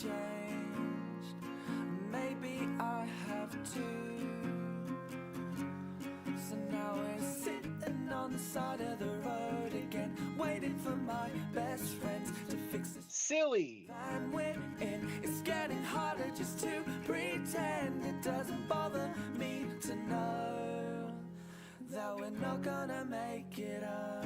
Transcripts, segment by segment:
changed. Maybe I have too. So now we're sitting on the side of the road again, waiting for my best friends to fix this silly van we're in. It's getting harder just to pretend. It doesn't bother me to know that we're not gonna make it up.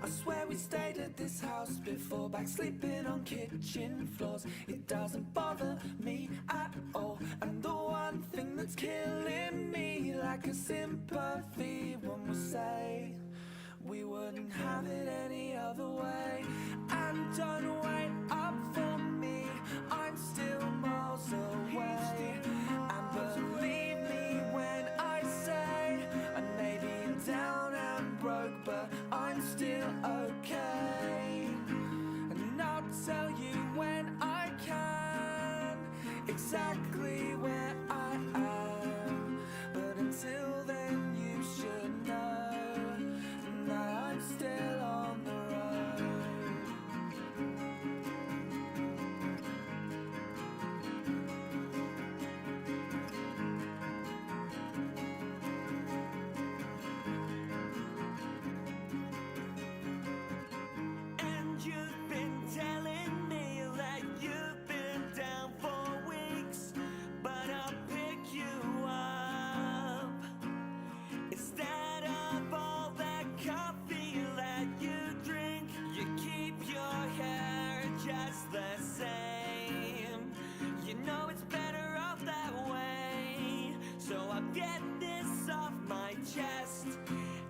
I swear we stayed at this house before, back sleeping on kitchen floors. It doesn't bother me at all. And the one thing that's killing me, like a sympathy, when we say we wouldn't have it any other way. And don't wait up for me, I'm still miles away. And believe me when I say I may be down and broke, but I'm still okay. And I'll tell you when I can exactly where I am. But until then you should know that I'm still on the road. And you've been telling me that you've been down for weeks, but I'll pick you up. Instead of all that coffee that you drink, you keep your hair just the same. You know it's better off that way. So I'll get this off my chest.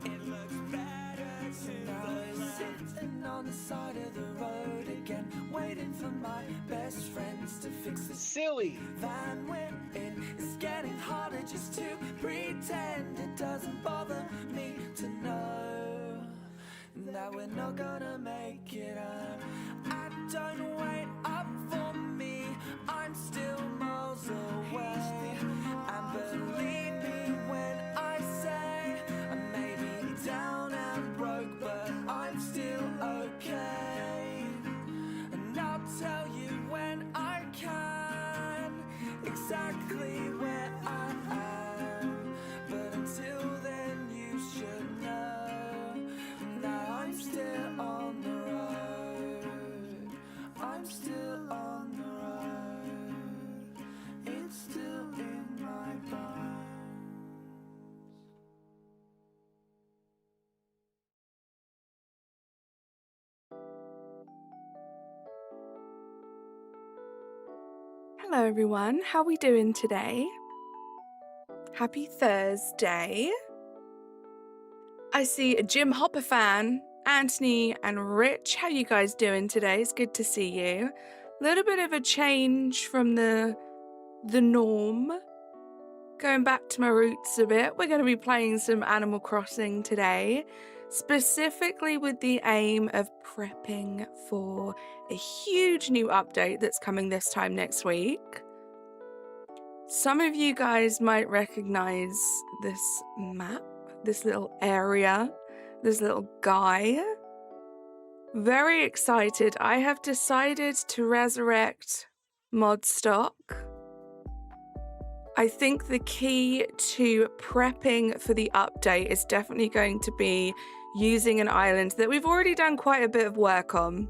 It looks better to the left. Sitting on the side of the road again, waiting for my best friends to fix this silly van we're in. It's getting harder just to pretend. It doesn't bother me to know that we're not gonna make it up. And don't wait up for me, I'm still miles away. And believe me when I say I may be down and broke, but I'm still okay. And I'll tell you when I can exactly where I am. But until then you should know that I'm still on the road. I'm still on the road. It's still in my bones. Hello everyone, how are we doing today? Happy Thursday. I see Jim Hopper fan, Anthony and Rich. How you guys doing today? It's good to see you. A little bit of a change from the norm. Going back to my roots a bit. We're going to be playing some Animal Crossing today, specifically with the aim of prepping for a huge new update that's coming this time next week. Some of you guys might recognize this map, this little area, this little guy. Very excited. I have decided to resurrect mod stock. I think the key to prepping for the update is definitely going to be using an island that we've already done quite a bit of work on.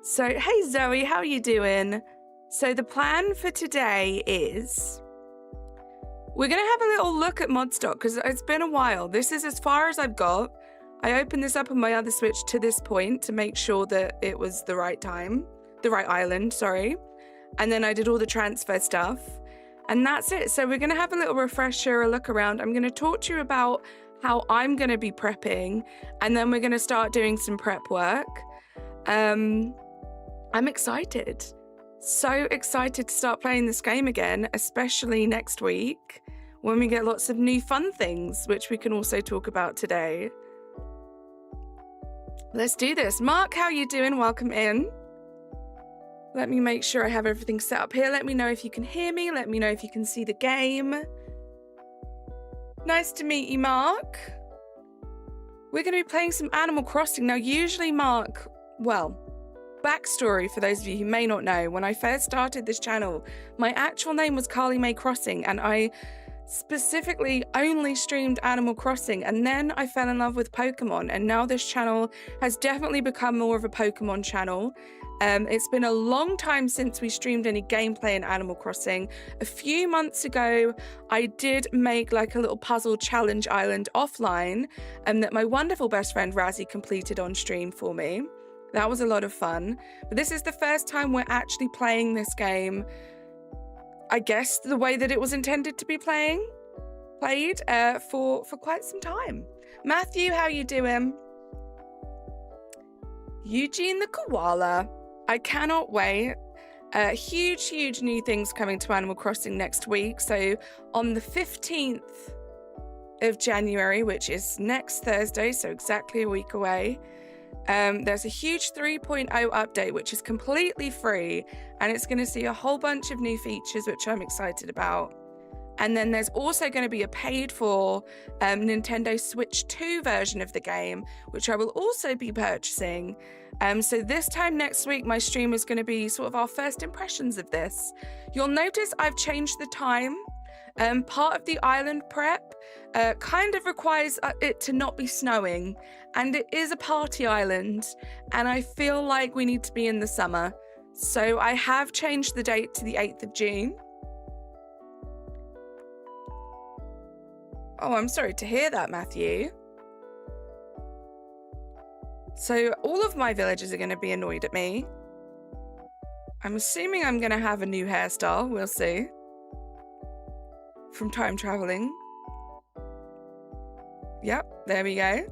So, hey Zoe, how are you doing? So the plan for today is we're going to have a little look at mod stock because it's been a while. This is as far as I've got. I opened this up on my other Switch to this point to make sure that it was the right island, sorry. And then I did all the transfer stuff. And that's it. So we're going to have a little refresher, a look around. I'm going to talk to you about how I'm going to be prepping, and then we're going to start doing some prep work. I'm excited. So excited to start playing this game again, especially next week when we get lots of new fun things, which we can also talk about today. Let's do this. Mark, how are you doing? Welcome in. Let me make sure I have everything set up here. Let me know if you can hear me. Let me know if you can see the game. Nice to meet you, Mark. We're going to be playing some Animal Crossing. Now, usually Mark, well, backstory for those of you who may not know, when I first started this channel, my actual name was carlymaycrossing, and I specifically only streamed Animal Crossing, and then I fell in love with Pokemon, and now this channel has definitely become more of a Pokemon channel. It's been a long time since we streamed any gameplay in Animal Crossing. A few months ago, I did make like a little puzzle challenge island offline, that my wonderful best friend Razzie completed on stream for me. That was a lot of fun. But this is the first time we're actually playing this game, I guess, the way that it was intended to be played for quite some time. Matthew, how you doing? Eugene the koala. I cannot wait. Huge new things coming to Animal Crossing next week. So on the 15th of January, which is next Thursday, so exactly a week away, there's a huge 3.0 update, which is completely free, and it's going to see a whole bunch of new features, which I'm excited about. And then there's also going to be a paid for Nintendo Switch 2 version of the game, which I will also be purchasing. So this time next week, my stream is going to be sort of our first impressions of this. You'll notice I've changed the time. Part of the island prep kind of requires it to not be snowing, and it is a party island, and I feel like we need to be in the summer. So I have changed the date to the 8th of June. Oh, I'm sorry to hear that, Matthew. So all of my villagers are going to be annoyed at me. I'm assuming I'm going to have a new hairstyle. We'll see. From time traveling. Yep, there we go.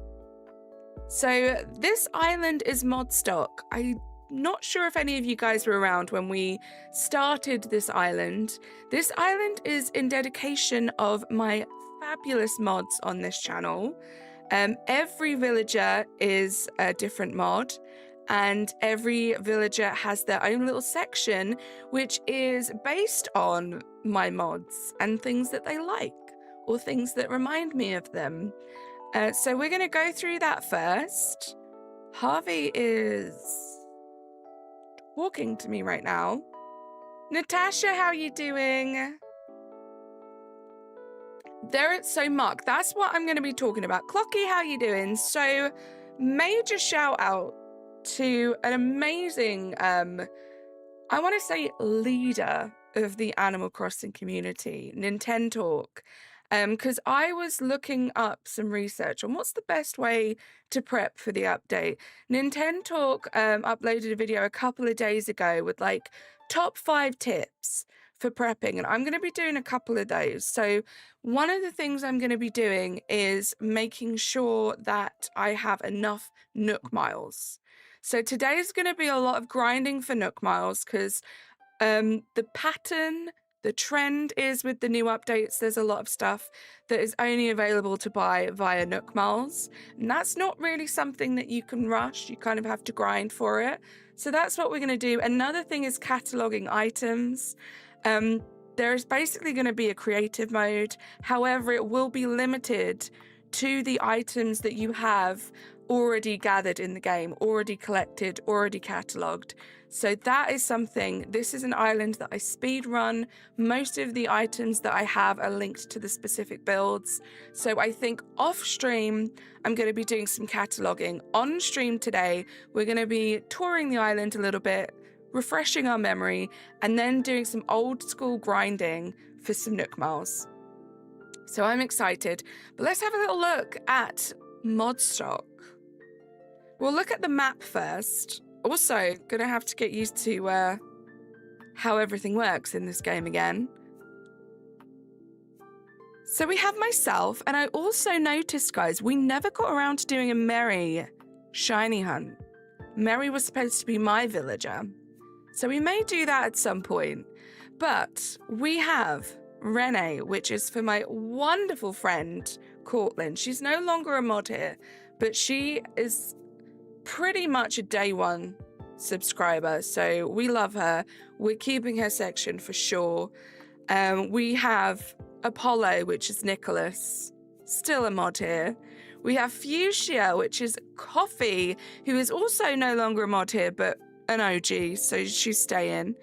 So this island is mod stock. I'm not sure if any of you guys were around when we started this island. This island is in dedication of my fabulous mods on this channel. Every villager is a different mod, and every villager has their own little section, which is based on my mods and things that they like or things that remind me of them. So we're going to go through that first. Harvey is talking to me right now. Natasha, how are you doing? So Mark, that's what I'm going to be talking about. Clocky, how you doing? So major shout out to an amazing, I want to say leader of the Animal Crossing community, Nintendo. Because I was looking up some research on what's the best way to prep for the update. Nintendo uploaded a video a couple of days ago with like top 5 tips for prepping, and I'm going to be doing a couple of those. So one of the things I'm going to be doing is making sure that I have enough Nook miles. So today is going to be a lot of grinding for Nook miles, because the pattern, the trend is with the new updates, there's a lot of stuff that is only available to buy via Nook miles, and that's not really something that you can rush. You kind of have to grind for it. So that's what we're going to do. Another thing is cataloging items. There is basically going to be a creative mode. However, it will be limited to the items that you have already gathered in the game, already collected, already catalogued. So that is something. This is an island that I speed run. Most of the items that I have are linked to the specific builds. So I think off stream, I'm going to be doing some cataloging. On stream today, we're going to be touring the island a little bit, refreshing our memory, and then doing some old school grinding for some Nook miles. So I'm excited. But let's have a little look at mod stock. We'll look at the map first. Also, gonna have to get used to how everything works in this game again. So we have myself, and I also noticed, guys, we never got around to doing a Mary shiny hunt. Mary was supposed to be my villager. So we may do that at some point. But we have Renee, which is for my wonderful friend, Cortland. She's no longer a mod here, but she is pretty much a day one subscriber, so we love her. We're keeping her section for sure. We have Apollo, which is Nicholas, still a mod here. We have Fuchsia, which is Coffee, who is also no longer a mod here, but an OG, so she's staying.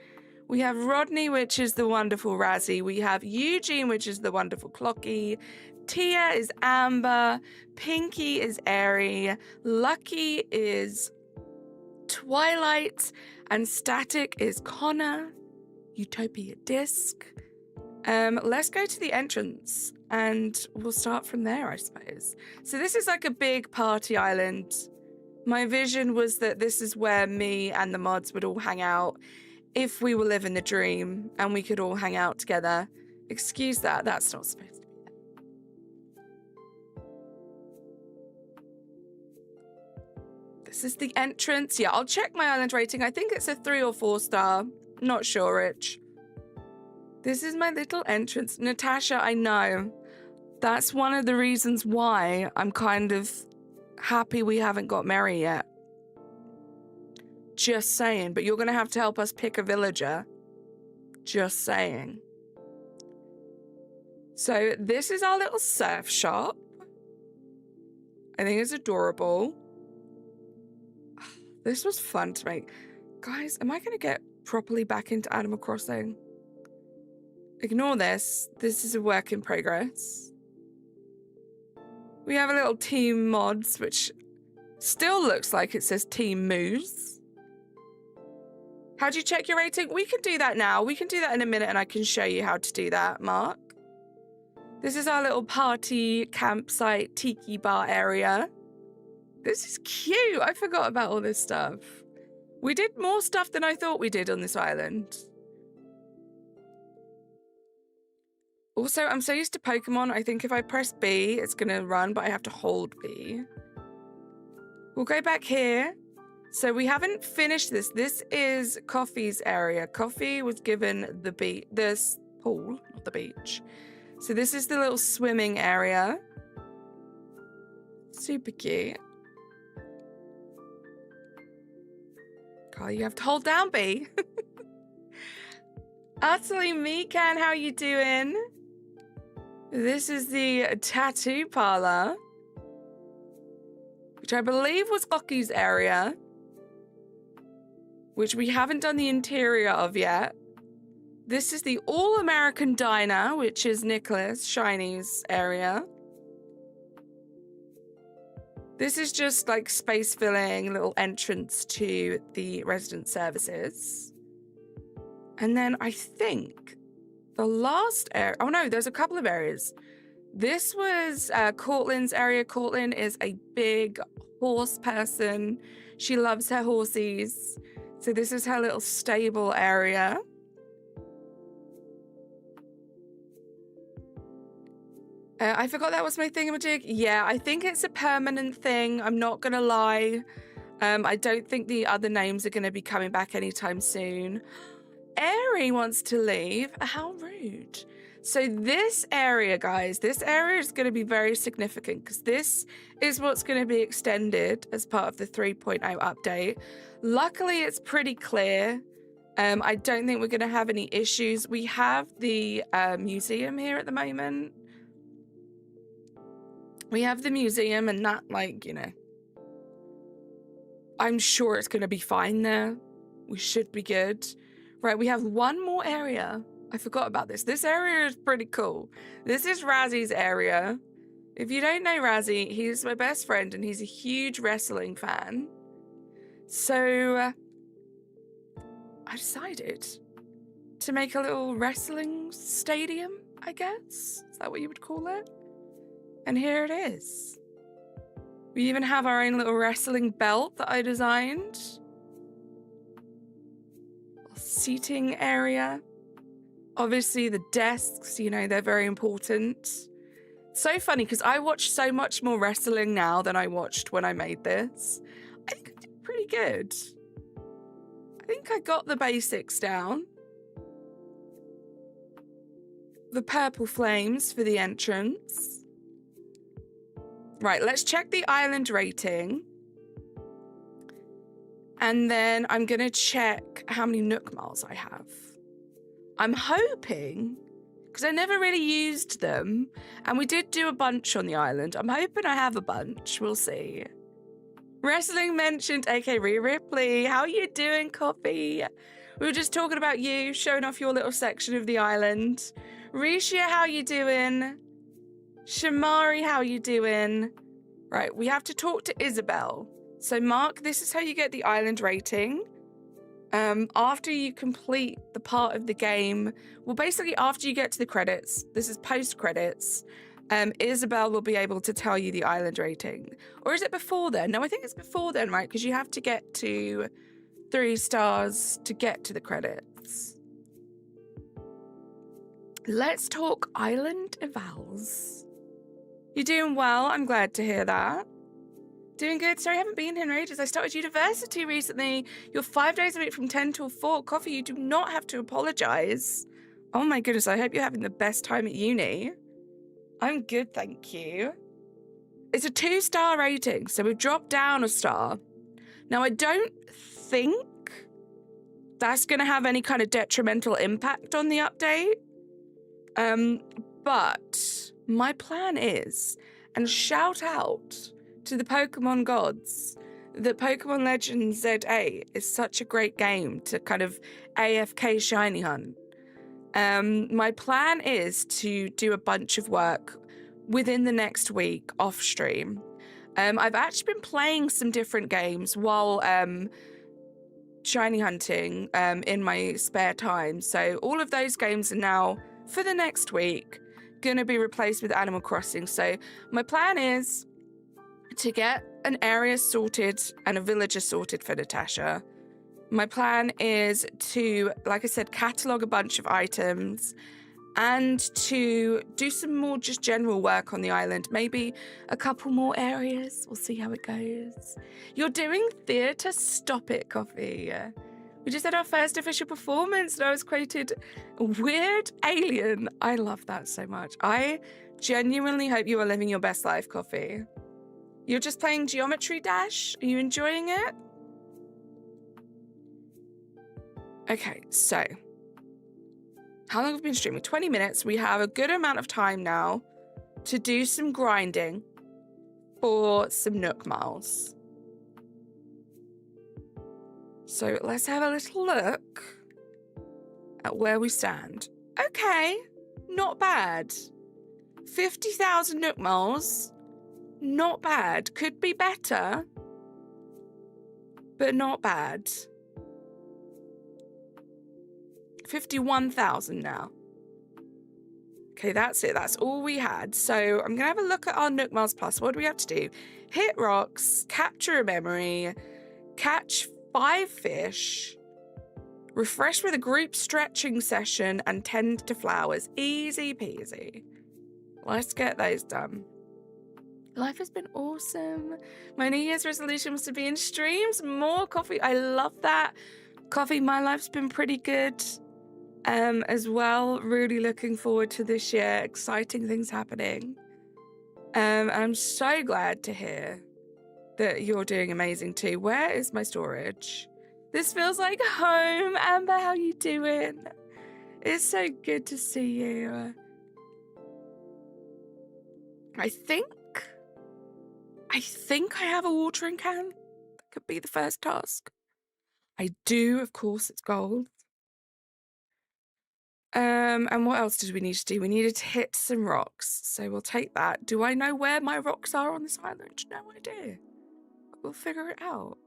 We have Rodney, which is the wonderful Razzie. We have Eugene, which is the wonderful Clocky. Tia is Amber. Pinky is Airy. Lucky is Twilight. And Static is Connor. Utopia Disc. Let's go to the entrance and we'll start from there, I suppose. So this is like a big party island. My vision was that this is where me and the mods would all hang out if we were living the dream and we could all hang out together. Excuse that, that's not supposed to be there. This is the entrance. Yeah, I'll check my island rating. I think it's a 3 or 4 star. Not sure, Rich. This is my little entrance. Natasha, I know. That's one of the reasons why I'm kind of happy we haven't got Mary yet. Just saying. But you're going to have to help us pick a villager. Just saying. So this is our little surf shop. I think it's adorable. This was fun to make. Guys, am I going to get properly back into Animal Crossing? Ignore this. This is a work in progress. We have a little team mods, which still looks like it says Team Moose. How do you check your rating? We can do that now. We can do that in a minute and I can show you how to do that, Mark. This is our little party campsite tiki bar area. This is cute. I forgot about all this stuff. We did more stuff than I thought we did on this island. Also, I'm so used to Pokemon, I think if I press B, it's going to run, but I have to hold B. We'll go back here. So we haven't finished this. This is Coffee's area. Coffee was given this pool, not the beach. So this is the little swimming area. Super cute. Carl, you have to hold down B. Utterly Meekan, how you doing? This is the tattoo parlor, which I believe was Clocky's area, which we haven't done the interior of yet. This is the All-American Diner, which is Nicholas Shiny's area. This is just like space filling, little entrance to the resident services. And then I think the last area, oh no, there's a couple of areas. This was Cortland's area. Cortland is a big horse person. She loves her horsies. So this is her little stable area. I forgot that was my thingamajig. Yeah, I think it's a permanent thing. I'm not going to lie. I don't think the other names are going to be coming back anytime soon. Airy wants to leave. How rude. So this area, guys, this area is going to be very significant because this is what's going to be extended as part of the 3.0 update. Luckily, it's pretty clear. I don't think we're going to have any issues. We have the museum here at the moment. We have the museum and that, like, you know, I'm sure it's going to be fine there. We should be good. Right, we have one more area. I forgot about this. This area is pretty cool. This is Razzie's area. If you don't know Razzie, he's my best friend and he's a huge wrestling fan. So I decided to make a little wrestling stadium, I guess. Is that what you would call it? And here it is. We even have our own little wrestling belt that I designed. Seating area. Obviously the desks, you know, they're very important. So funny because I watch so much more wrestling now than I watched when I made this. I think I did pretty good. I think I got the basics down. The purple flames for the entrance. Right, let's check the island rating. And then I'm going to check how many Nook Miles I have. I'm hoping, because I never really used them, and we did do a bunch on the island. I'm hoping I have a bunch. We'll see. Wrestling mentioned, aka Ripley. How are you doing, Coffee? We were just talking about you, showing off your little section of the island. Risha, how you doing? Shamari, how you doing? Right, we have to talk to Isabel. So Mark, this is how you get the island rating. After you complete the part of the game, well, basically after you get to the credits, this is post-credits, Isabel will be able to tell you the island rating. Or is it before then? No, I think it's before then, right? Because you have to get to 3 stars to get to the credits. Let's talk island evals. You're doing well. I'm glad to hear that. Doing good. Sorry, I haven't been here in ages. I started university recently. You're 5 days a week from 10 till 4. Coffee, you do not have to apologize. Oh my goodness, I hope you're having the best time at uni. I'm good, thank you. It's a 2-star rating, so we've dropped down a star. Now, I don't think that's going to have any kind of detrimental impact on the update. But my plan is, and shout out to the Pokemon gods, that Pokemon Legends Z8 is such a great game to kind of AFK shiny hunt. My plan is to do a bunch of work within the next week off stream. I've actually been playing some different games while shiny hunting in my spare time. So all of those games are now, for the next week, going to be replaced with Animal Crossing. So my plan is to get an area sorted and a villager sorted for Natasha. My plan is to, like I said, catalogue a bunch of items and to do some more just general work on the island. Maybe a couple more areas. We'll see how it goes. You're doing theatre? Stop it, Coffee. We just had our first official performance and I was quoted Weird Alien. I love that so much. I genuinely hope you are living your best life, Coffee. You're just playing Geometry Dash? Are you enjoying it? Okay, so how long have we been streaming? 20 minutes. We have a good amount of time now to do some grinding for some Nook Miles. So let's have a little look at where we stand. Okay, not bad. 50,000 Nook Miles. Not bad. Could be better, but not bad. 51,000 now. Okay, that's it. That's all we had. So I'm going to have a look at our Nook Miles Plus. What do we have to do? Hit rocks, capture a memory, catch 5 fish, refresh with a group stretching session, and tend to flowers. Easy peasy. Let's get those done. Life has been awesome. My New Year's resolution was to be in streams. More coffee. I love that. Coffee, my life's been pretty good as well. Really looking forward to this year. Exciting things happening. I'm so glad to hear that you're doing amazing too. Where is my storage? This feels like home. Amber, how you doing? It's so good to see you. I think I have a watering can. That could be the first task. I do, of course, it's gold. And what else did we need to do? We needed to hit some rocks. So we'll take that. Do I know where my rocks are on this island? No idea. We'll figure it out.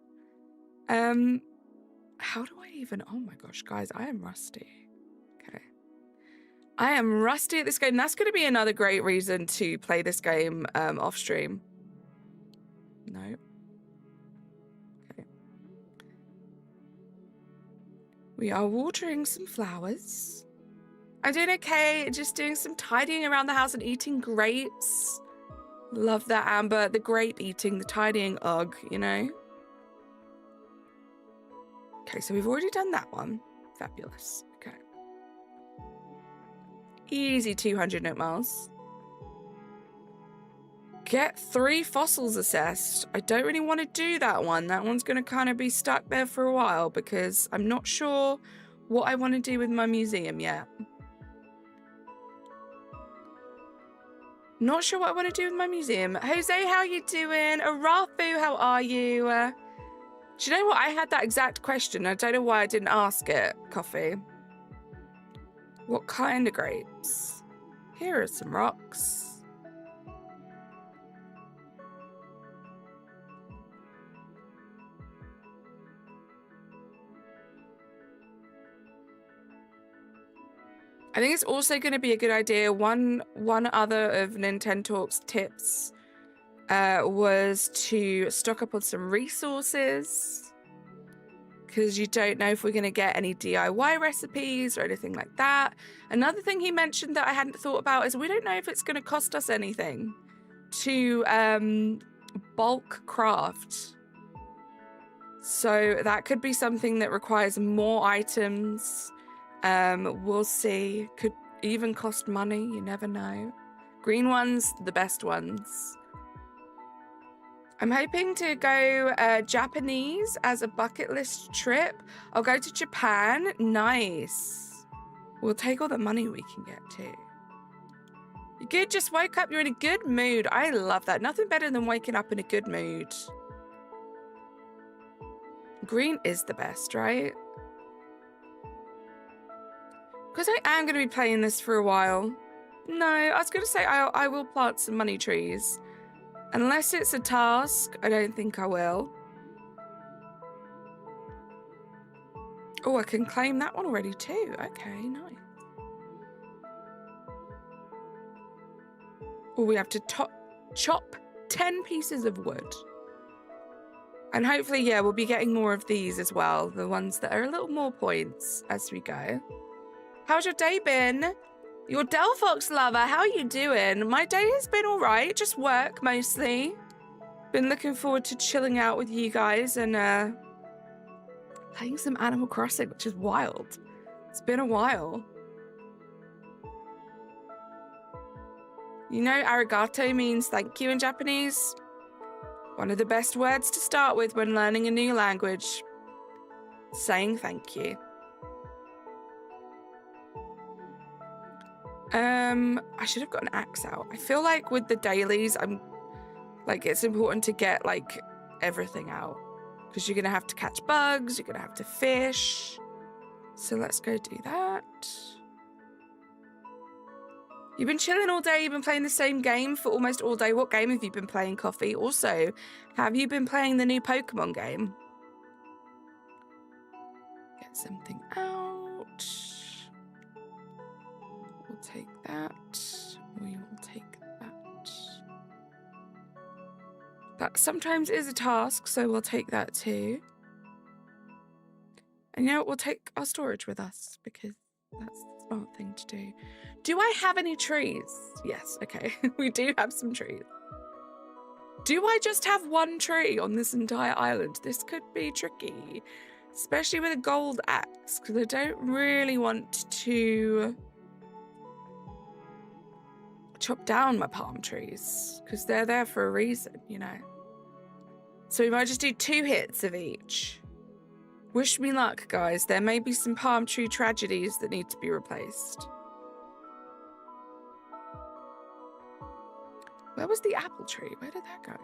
How do I even... Oh my gosh, guys, I am rusty. Okay. I am rusty at this game. That's going to be another great reason to play this game off stream. No. Okay. We are watering some flowers. I'm doing okay, just doing some tidying around the house and eating grapes. Love that, Amber. The grape eating, the tidying, ugh, you know? Okay, so we've already done that one. Fabulous. Okay. Easy 200 Nook Miles. Get 3 fossils assessed. I don't really want to do that one. That one's going to kind of be stuck there for a while because I'm not sure what I want to do with my museum yet. Not sure what I want to do with my museum. Jose, how you doing? Arafu, how are you? Do you know what? I had that exact question. I don't know why I didn't ask it, Coffee. What kind of grapes? Here are some rocks. I think it's also going to be a good idea. One other of Nintendo's tips was to stock up on some resources, because you don't know if we're going to get any DIY recipes or anything like that. Another thing he mentioned that I hadn't thought about is we don't know if it's going to cost us anything to bulk craft. So that could be something that requires more items. We'll see. Could even cost money, you never know. Green ones, the best ones. I'm hoping to go Japanese as a bucket list trip. I'll go to Japan. Nice. We'll take all the money we can get too. You good? Just woke up. You're in a good mood. I love that. Nothing better than waking up in a good mood. Green is the best, right? Because I am going to be playing this for a while. No, I was going to say I will plant some money trees. Unless it's a task, I don't think I will. Oh, I can claim that one already too. Okay, nice. Oh, we have to chop 10 pieces of wood. And hopefully, yeah, we'll be getting more of these as well. The ones that are a little more points as we go. How's your day been? Your Delphox lover, how are you doing? My day has been all right, just work mostly. Been looking forward to chilling out with you guys and playing some Animal Crossing, which is wild. It's been a while. You know, arigato means thank you in Japanese. One of the best words to start with when learning a new language. Saying thank you. I should have got an axe out. I feel like with the dailies, it's important to get like everything out because you're gonna have to catch bugs, you're gonna have to fish. So let's go do that. You've been chilling all day, you've been playing the same game for almost all day. What game have you been playing, Coffee? Also, have you been playing the new Pokemon game? Get something out. We'll take that. We will take that. That sometimes is a task, so we'll take that too. And you know what? We'll take our storage with us because that's the smart thing to do. Do I have any trees? Yes, okay. We do have some trees. Do I just have one tree on this entire island? This could be tricky, especially with a gold axe, because I don't really want to chop down my palm trees because they're there for a reason, you know. So we might just do 2 hits of each. Wish me luck, guys. There may be some palm tree tragedies that need to be replaced. Where was the apple tree? Where did that go?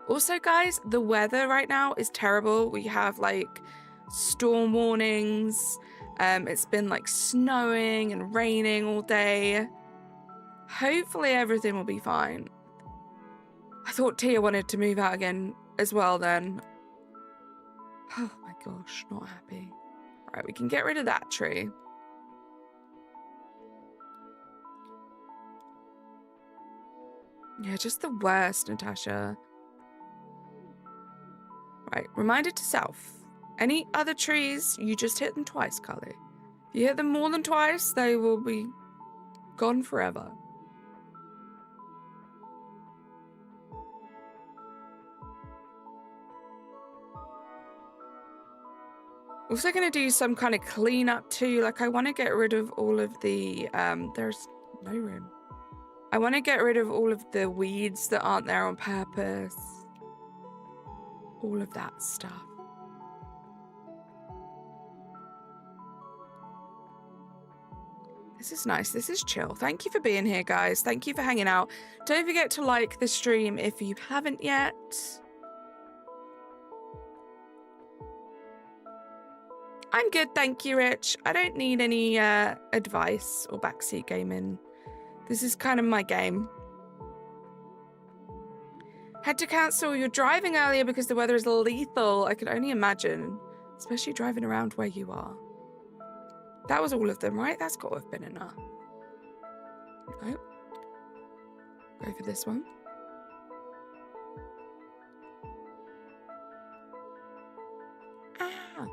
Also, guys, the weather right now is terrible. We have like storm warnings. It's been like snowing and raining all day. Hopefully everything will be fine. I thought Tia wanted to move out again as well then. Oh my gosh, not happy. Right, we can get rid of that tree. Yeah, just the worst, Natasha. Right, reminder to self. Any other trees, you just hit them twice, Carly. If you hit them more than twice, they will be gone forever. Also going to do some kind of cleanup too. Like I want to get rid of all of the, there's no room. I want to get rid of all of the weeds that aren't there on purpose. All of that stuff. This is nice. This is chill. Thank you for being here, guys. Thank you for hanging out. Don't forget to like the stream if you haven't yet. I'm good, thank you, Rich. I don't need any advice or backseat gaming. This is kind of my game. Had to cancel your driving earlier because the weather is lethal. I can only imagine, especially driving around where you are. That was all of them, right? That's got to have been enough. Nope. Go for this one. Ah.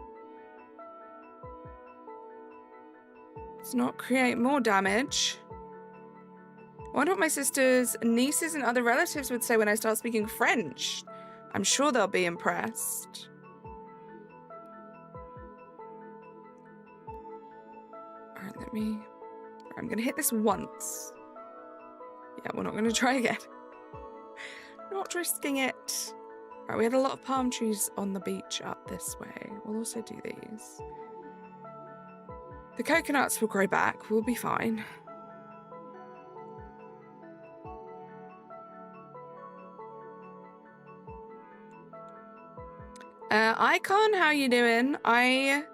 Let's not create more damage. I wonder what my sister's nieces and other relatives would say when I start speaking French. I'm sure they'll be impressed. Alright, I'm gonna hit this once. Yeah, we're not gonna try again. Not risking it. Right, we had a lot of palm trees on the beach up this way. We'll also do these. The coconuts will grow back. We'll be fine. Icon, how you doing? I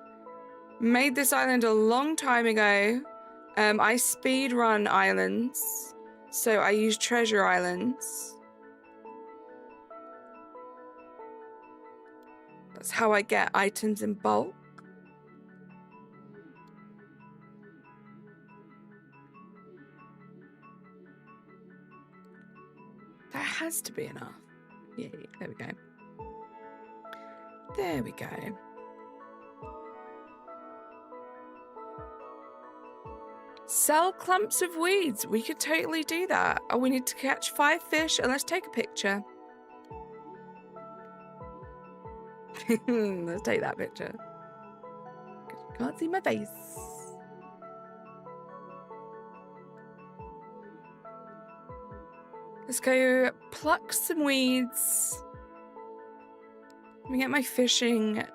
made this island a long time ago. I speed run islands, so I use treasure islands. That's how I get items in bulk. That has to be enough. Yeah, there we go. There we go. Sell clumps of weeds. We could totally do that. Oh, we need to catch 5 fish and let's take a picture. Let's take that picture. Can't see my face. Let's go pluck some weeds. Let me get my fishing. Did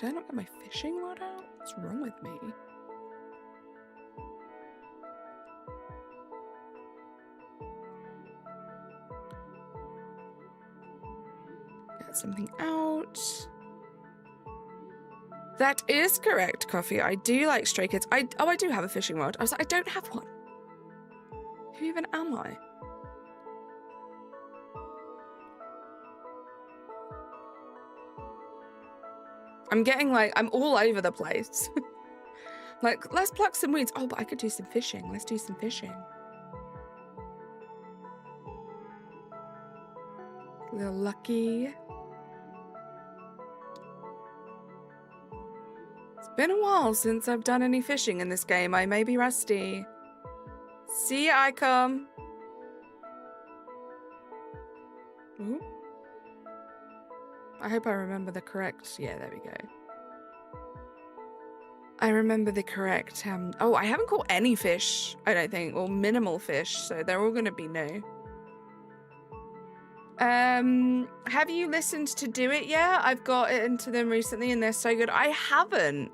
I not get my fishing rod out? What's wrong with me? Get something out. That is correct, Coffee. I do like Stray Kids. I do have a fishing rod. I was like, I don't have one. Who even am I? I'm getting like, I'm all over the place. Like, let's pluck some weeds. Oh, but I could do some fishing. Let's do some fishing. A little lucky. It's been a while since I've done any fishing in this game. I may be rusty. See ya, Icom. Ooh. I hope I remember the correct... Yeah, there we go. I remember the correct... Oh, I haven't caught any fish, I don't think. Or minimal fish, so they're all going to be new. Have you listened to Do It yet? I've got into them recently and they're so good. I haven't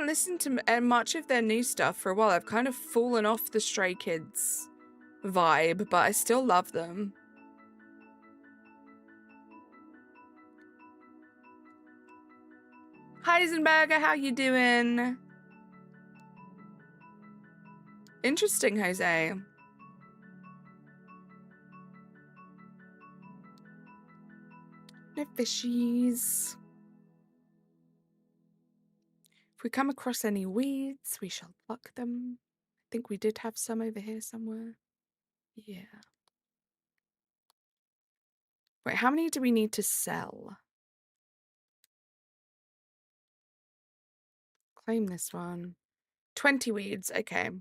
listened to much of their new stuff for a while. I've kind of fallen off the Stray Kids vibe, but I still love them. Heisenberger, how you doing? Interesting, Jose. No fishies. If we come across any weeds, we shall pluck them. I think we did have some over here somewhere. Yeah. Wait, how many do we need to sell? Claim this one. 20 weeds, okay.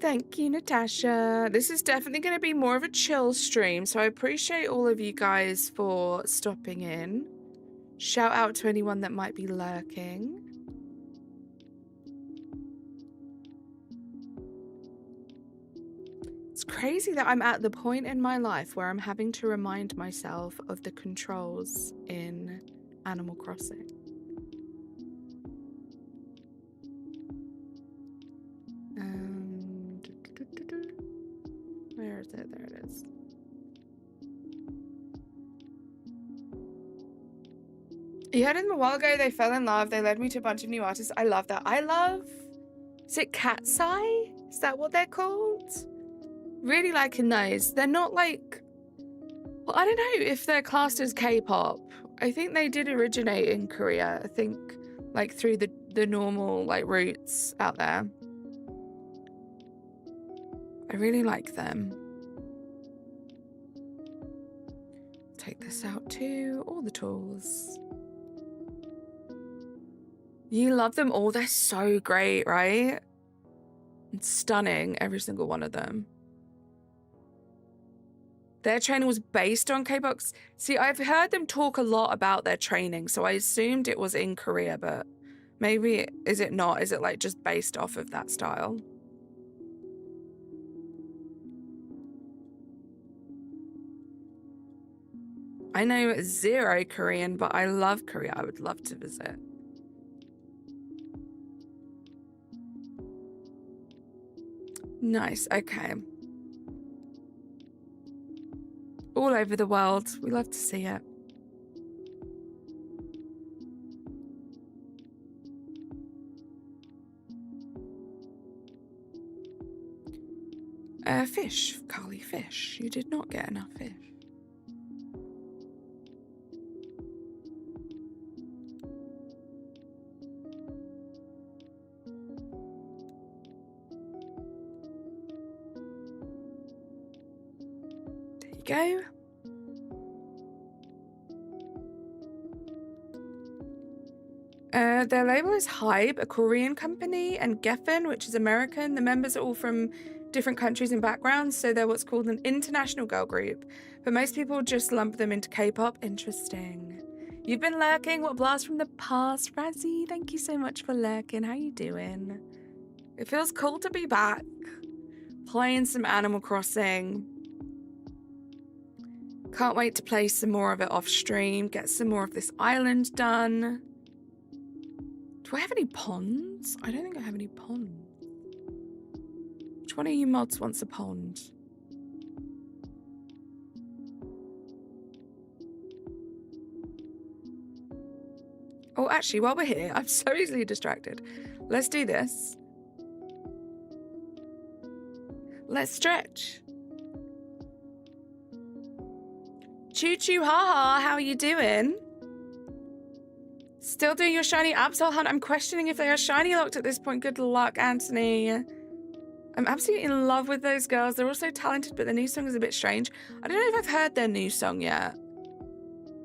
Thank you, Natasha. This is definitely going to be more of a chill stream, so I appreciate all of you guys for stopping in. Shout out to anyone that might be lurking. It's crazy that I'm at the point in my life where I'm having to remind myself of the controls in Animal Crossing. Where is it? There it is. You heard them a while ago, they fell in love. They led me to a bunch of new artists. I love that. I love... Is it Cat's Eye? Is that what they're called? Really liking those. They're not like... Well, I don't know if they're classed as K-pop. I think they did originate in Korea. I think like through the normal like routes out there. I really like them. Take this out too. All the tools. You love them all. They're so great, right? And stunning, every single one of them. Their training was based on K-pop. See, I've heard them talk a lot about their training, so I assumed it was in Korea, but maybe, is it not? Is it like just based off of that style? I know zero Korean, but I love Korea. I would love to visit. Nice, okay. All over the world. We love to see it. Fish, Carly, fish. You did not get enough fish. There you go. Their label is Hybe, a Korean company, and Geffen, which is American. The members are all from different countries and backgrounds, so they're what's called an international girl group. But most people just lump them into K-pop. Interesting. You've been lurking. What blast from the past, Razzie? Thank you so much for lurking. How you doing? It feels cool to be back. Playing some Animal Crossing. Can't wait to play some more of it off stream. Get some more of this island done. Do I have any ponds? I don't think I have any ponds. Which one of you mods wants a pond? Oh, actually, while we're here, I'm so easily distracted. Let's do this. Let's stretch. Choo choo ha ha, how are you doing? Still doing your shiny Absol hunt? I'm questioning if they are shiny locked at this point. Good luck, Anthony. I'm absolutely in love with those girls. They're all so talented, but the new song is a bit strange. I don't know if I've heard their new song yet.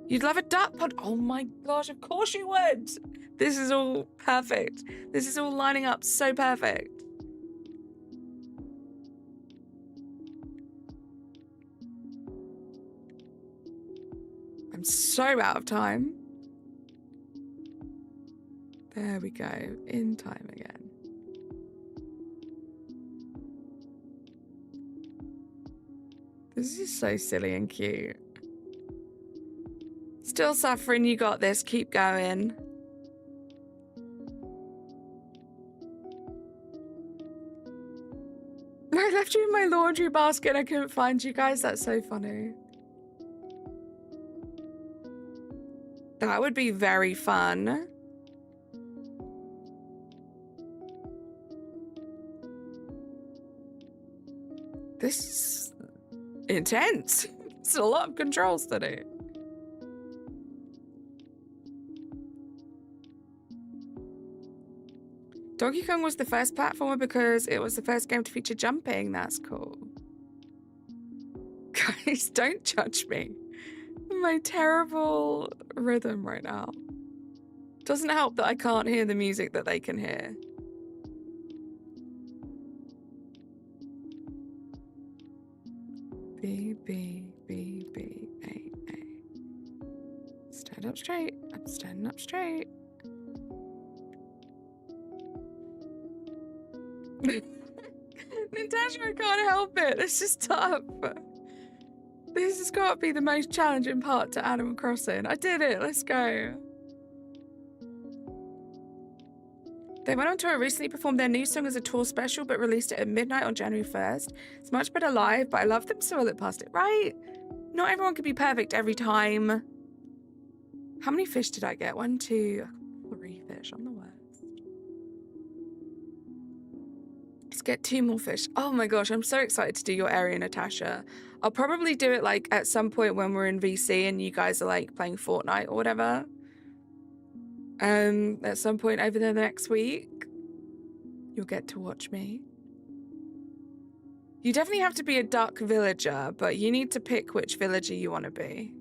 You'd love a duck pod? Oh my gosh, of course you would. This is all perfect. This is all lining up so perfect. I'm so out of time. There we go. In time again. This is so silly and cute. Still suffering, you got this. Keep going. I left you in my laundry basket and I couldn't find you guys. That's so funny. That would be very fun. This is intense. It's a lot of controls to do. Donkey Kong was the first platformer because it was the first game to feature jumping. That's cool. Guys, don't judge me. My terrible rhythm right now. Doesn't help that I can't hear the music that they can hear. B, B, B, B, A, A. Stand up straight. I'm standing up straight. Natasha, I can't help it. This is tough. This has got to be the most challenging part to Animal Crossing. I did it. Let's go. They went on tour and recently performed their new song as a tour special, but released it at midnight on January 1st. It's much better live, but I love them, so I look past it. Right? Not everyone can be perfect every time. How many fish did I get? 1, 2, 3 fish. I'm the worst. Let's get 2 more fish. Oh my gosh, I'm so excited to do your area, Natasha. I'll probably do it like at some point when we're in VC and you guys are like playing Fortnite or whatever. At some point over the next week, you'll get to watch me. You definitely have to be a duck villager, but you need to pick which villager you want to be.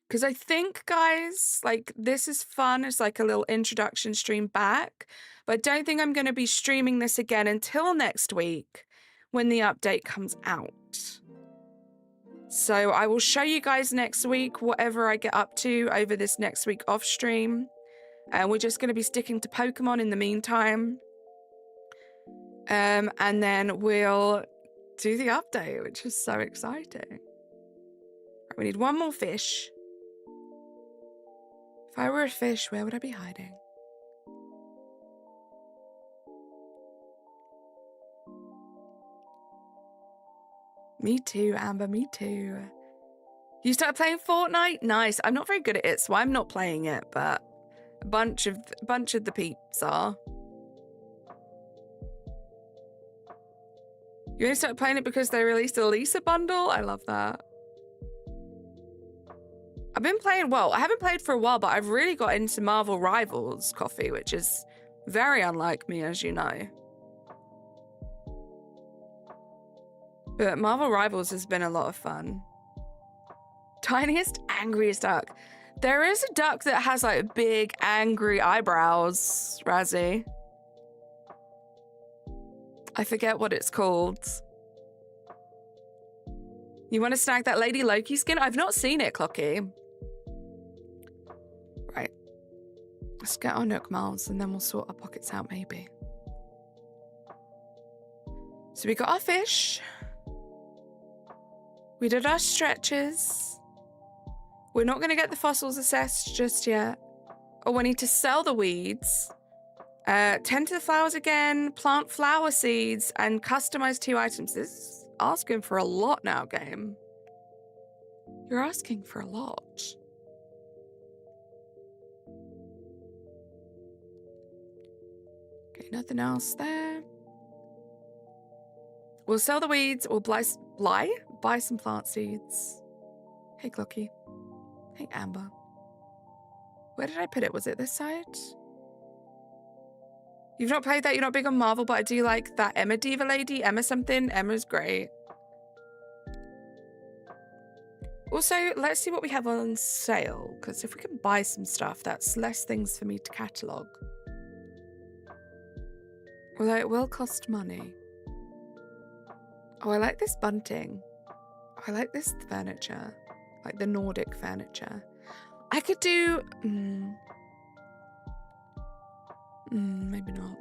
Because I think, guys, like, this is fun. It's like a little introduction stream back. But I don't think I'm going to be streaming this again until next week when the update comes out. So I will show you guys next week whatever I get up to over this next week off stream. And we're just going to be sticking to Pokemon in the meantime. And then we'll do the update, which is so exciting. Right, we need 1 more fish. If I were a fish, where would I be hiding? Me too, Amber, me too. You started playing Fortnite? Nice. I'm not very good at it, so I'm not playing it, but a bunch of the peeps are. You only started playing it because they released a Lisa bundle? I love that. I've been playing, well, I haven't played for a while, but I've really got into Marvel Rivals Coffee, which is very unlike me, as you know. But Marvel Rivals has been a lot of fun. Tiniest, angriest duck. There is a duck that has like big, angry eyebrows, Razzie. I forget what it's called. You want to snag that Lady Loki skin? I've not seen it, Clocky. Right. Let's get our Nook Miles and then we'll sort our pockets out maybe. So we got our fish. We did our stretches. We're not going to get the fossils assessed just yet. Oh, we need to sell the weeds. Tend to the flowers again, plant flower seeds, and customize 2 items. This is asking for a lot now, game. You're asking for a lot. Okay, nothing else there. We'll sell the weeds. We'll buy some plant seeds. Hey, Clocky. Hey, Amber. Where did I put it? Was it this side? You've not played that? You're not big on Marvel, but I do like that Emma Diva lady. Emma something. Emma's great. Also, let's see what we have on sale, because if we can buy some stuff, that's less things for me to catalogue. Although it will cost money. Oh, I like this bunting. Oh, I like this furniture. Like the Nordic furniture. I could do... maybe not.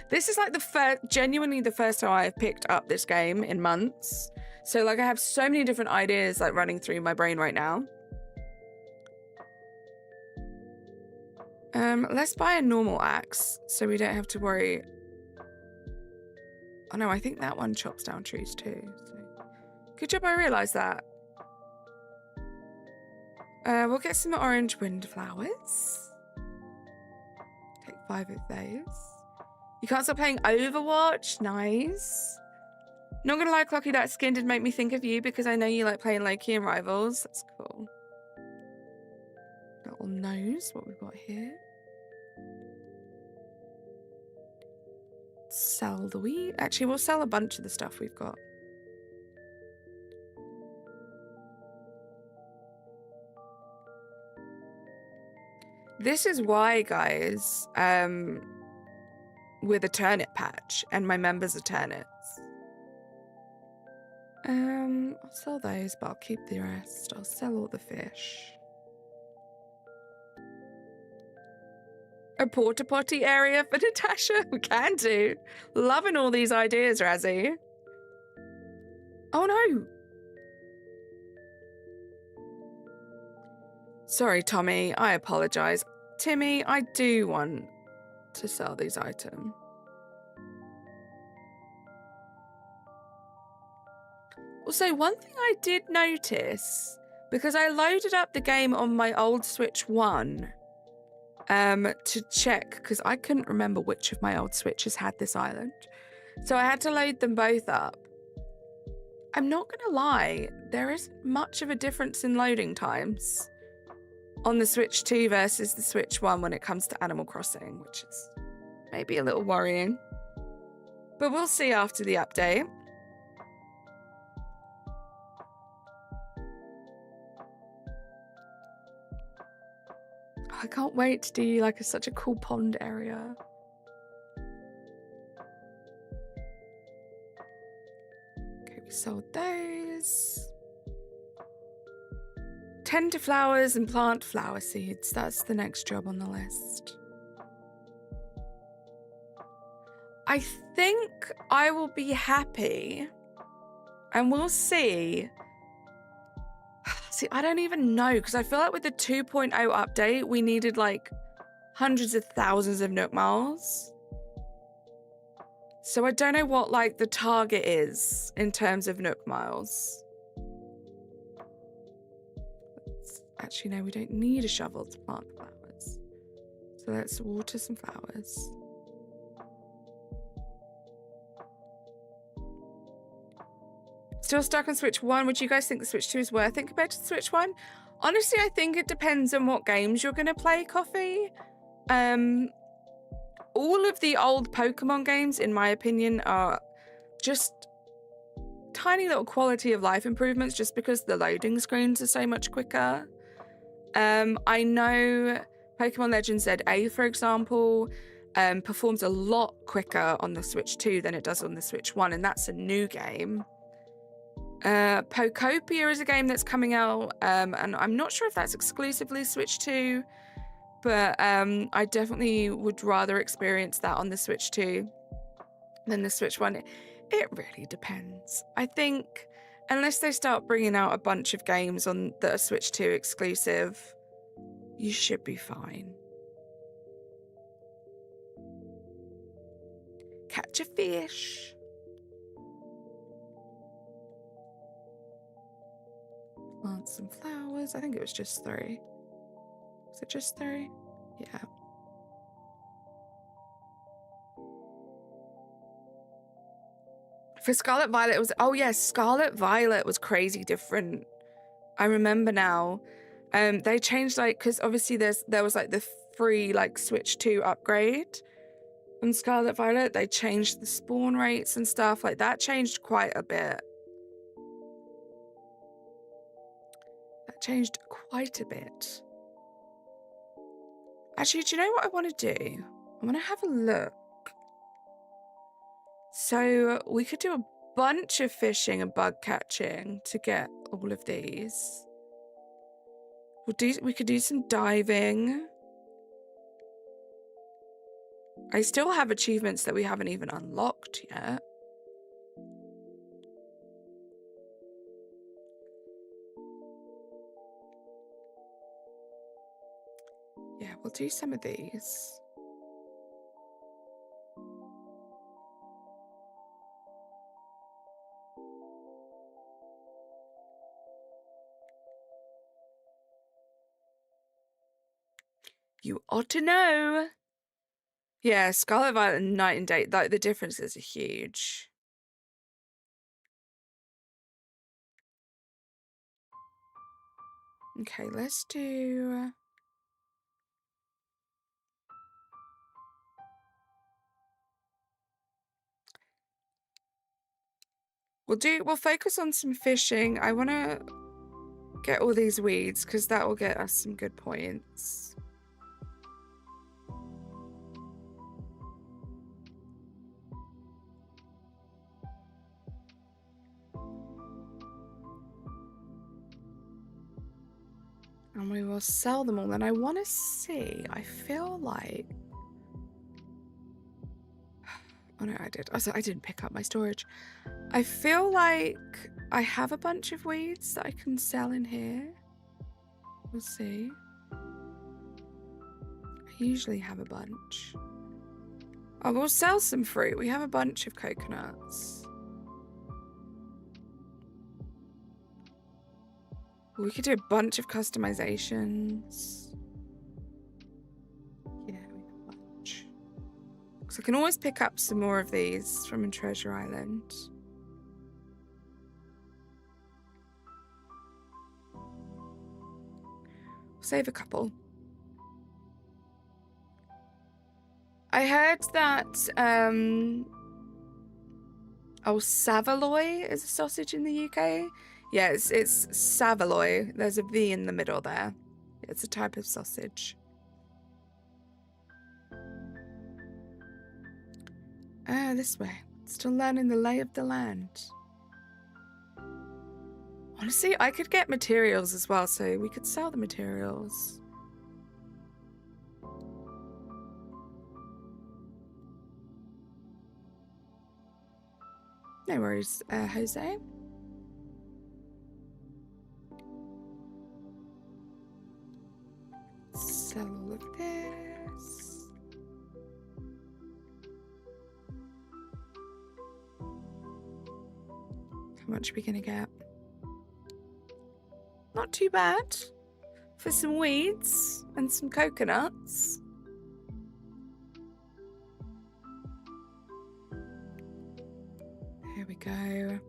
This is like genuinely the first time I've picked up this game in months. So like I have so many different ideas like running through my brain right now. Let's buy a normal axe so we don't have to worry. Oh no, I think that one chops down trees too. So. Good job I realised that. We'll get some orange windflowers. Take 5 of those. You can't stop playing Overwatch? Nice. Not gonna lie, Clocky, that skin did make me think of you because I know you like playing Loki and Rivals. That's cool. Little nose, what we've got here. Sell the wheat. Actually, we'll sell a bunch of the stuff we've got. This is why, guys, with a turnip patch and my members are turnips. I'll sell those, but I'll keep the rest. I'll sell all the fish. A porta potty area for Natasha? We can do. Loving all these ideas, Razzie. Oh no. Sorry, Tommy. I apologize. Timmy, I do want to sell these items. Also, one thing I did notice, because I loaded up the game on my old Switch 1 to check, because I couldn't remember which of my old Switches had this island. So I had to load them both up. I'm not going to lie, there isn't much of a difference in loading times on the Switch 2 versus the Switch 1 when it comes to Animal Crossing, which is maybe a little worrying. But we'll see after the update. I can't wait to do like such a cool pond area. Okay, we sold those. Tend to flowers and plant flower seeds. That's the next job on the list. I think I will be happy, and we'll see. See, I don't even know, because I feel like with the 2.0 update, we needed like hundreds of thousands of Nook Miles. So I don't know what like the target is in terms of Nook Miles. Actually, no, we don't need a shovel to plant the flowers. So let's water some flowers. Still stuck on Switch 1. Would you guys think the Switch 2 is worth it compared to the Switch 1? Honestly, I think it depends on what games you're going to play, Coffee. All of the old Pokemon games, in my opinion, are just tiny little quality of life improvements just because the loading screens are so much quicker. I know Pokemon Legends ZA, for example, performs a lot quicker on the Switch 2 than it does on the Switch 1, and that's a new game. Pokopia is a game that's coming out, and I'm not sure if that's exclusively Switch 2, but I definitely would rather experience that on the Switch 2 than the Switch 1. It really depends. I think unless they start bringing out a bunch of games on that are Switch 2 exclusive, you should be fine. Catch a fish. Plant some flowers. I think it was just 3. Was it just 3? Yeah. For Scarlet Violet, it was... Oh, yes, Scarlet Violet was crazy different. I remember now. They changed, like... Because obviously there was, like, the free, like, Switch 2 upgrade on Scarlet Violet. They changed the spawn rates and stuff. Like, that changed quite a bit. That changed quite a bit. Actually, do you know what I want to do? I want to have a look. So we could do a bunch of fishing and bug catching to get all of these. We could do some diving. I still have achievements that we haven't even unlocked yet. Yeah, we'll do some of these. You ought to know. Yeah, Scarlet Violet and Night and Day, like the differences are huge. Okay, let's do... We'll focus on some fishing. I want to get all these weeds because that will get us some good points. And we will sell them all. And I want to see, I feel like Oh no, I did. Also, I didn't pick up my storage. I feel like I have a bunch of weeds that I can sell in here. We'll see. I usually have a bunch. Oh, we'll sell some fruit. We have a bunch of coconuts. We could do a bunch of customizations. Yeah, we have a bunch. So I can always pick up some more of these from a treasure island. Save a couple. I heard that Saveloy is a sausage in the UK. Yeah, it's Saveloy. There's a V in the middle there. It's a type of sausage. This way. Still learning the lay of the land. Honestly, I could get materials as well, so we could sell the materials. No worries, Jose. Sell all of this. How much are we gonna get? Not too bad for some weeds and some coconuts. Here we go.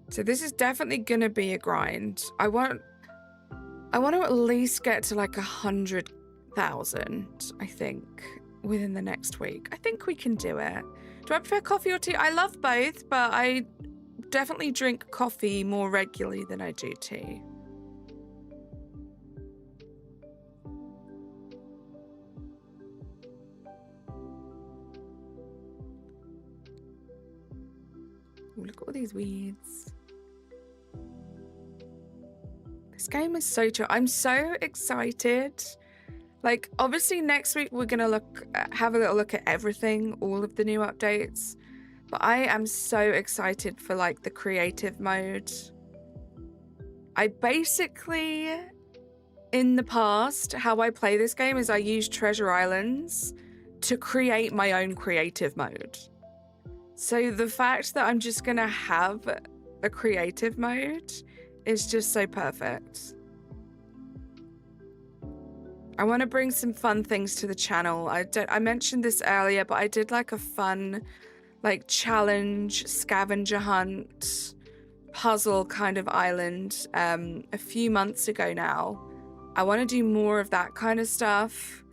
So this is definitely gonna be a grind. I want to at least get to like 100,000, I think, within the next week. I think we can do it. Do I prefer coffee or tea? I love both, but I definitely drink coffee more regularly than I do tea. Ooh, look at all these weeds. This game is so chill. I'm so excited. Like, obviously next week we're gonna have a little look at everything, all of the new updates. But I am so excited for like the creative mode. I basically, in the past, how I play this game is I use treasure islands to create my own creative mode. So the fact that I'm just gonna have a creative mode is just so perfect. I want to bring some fun things to the channel. I mentioned this earlier, but I did like a fun like challenge scavenger hunt puzzle kind of island a few months ago now. I want to do more of that kind of stuff.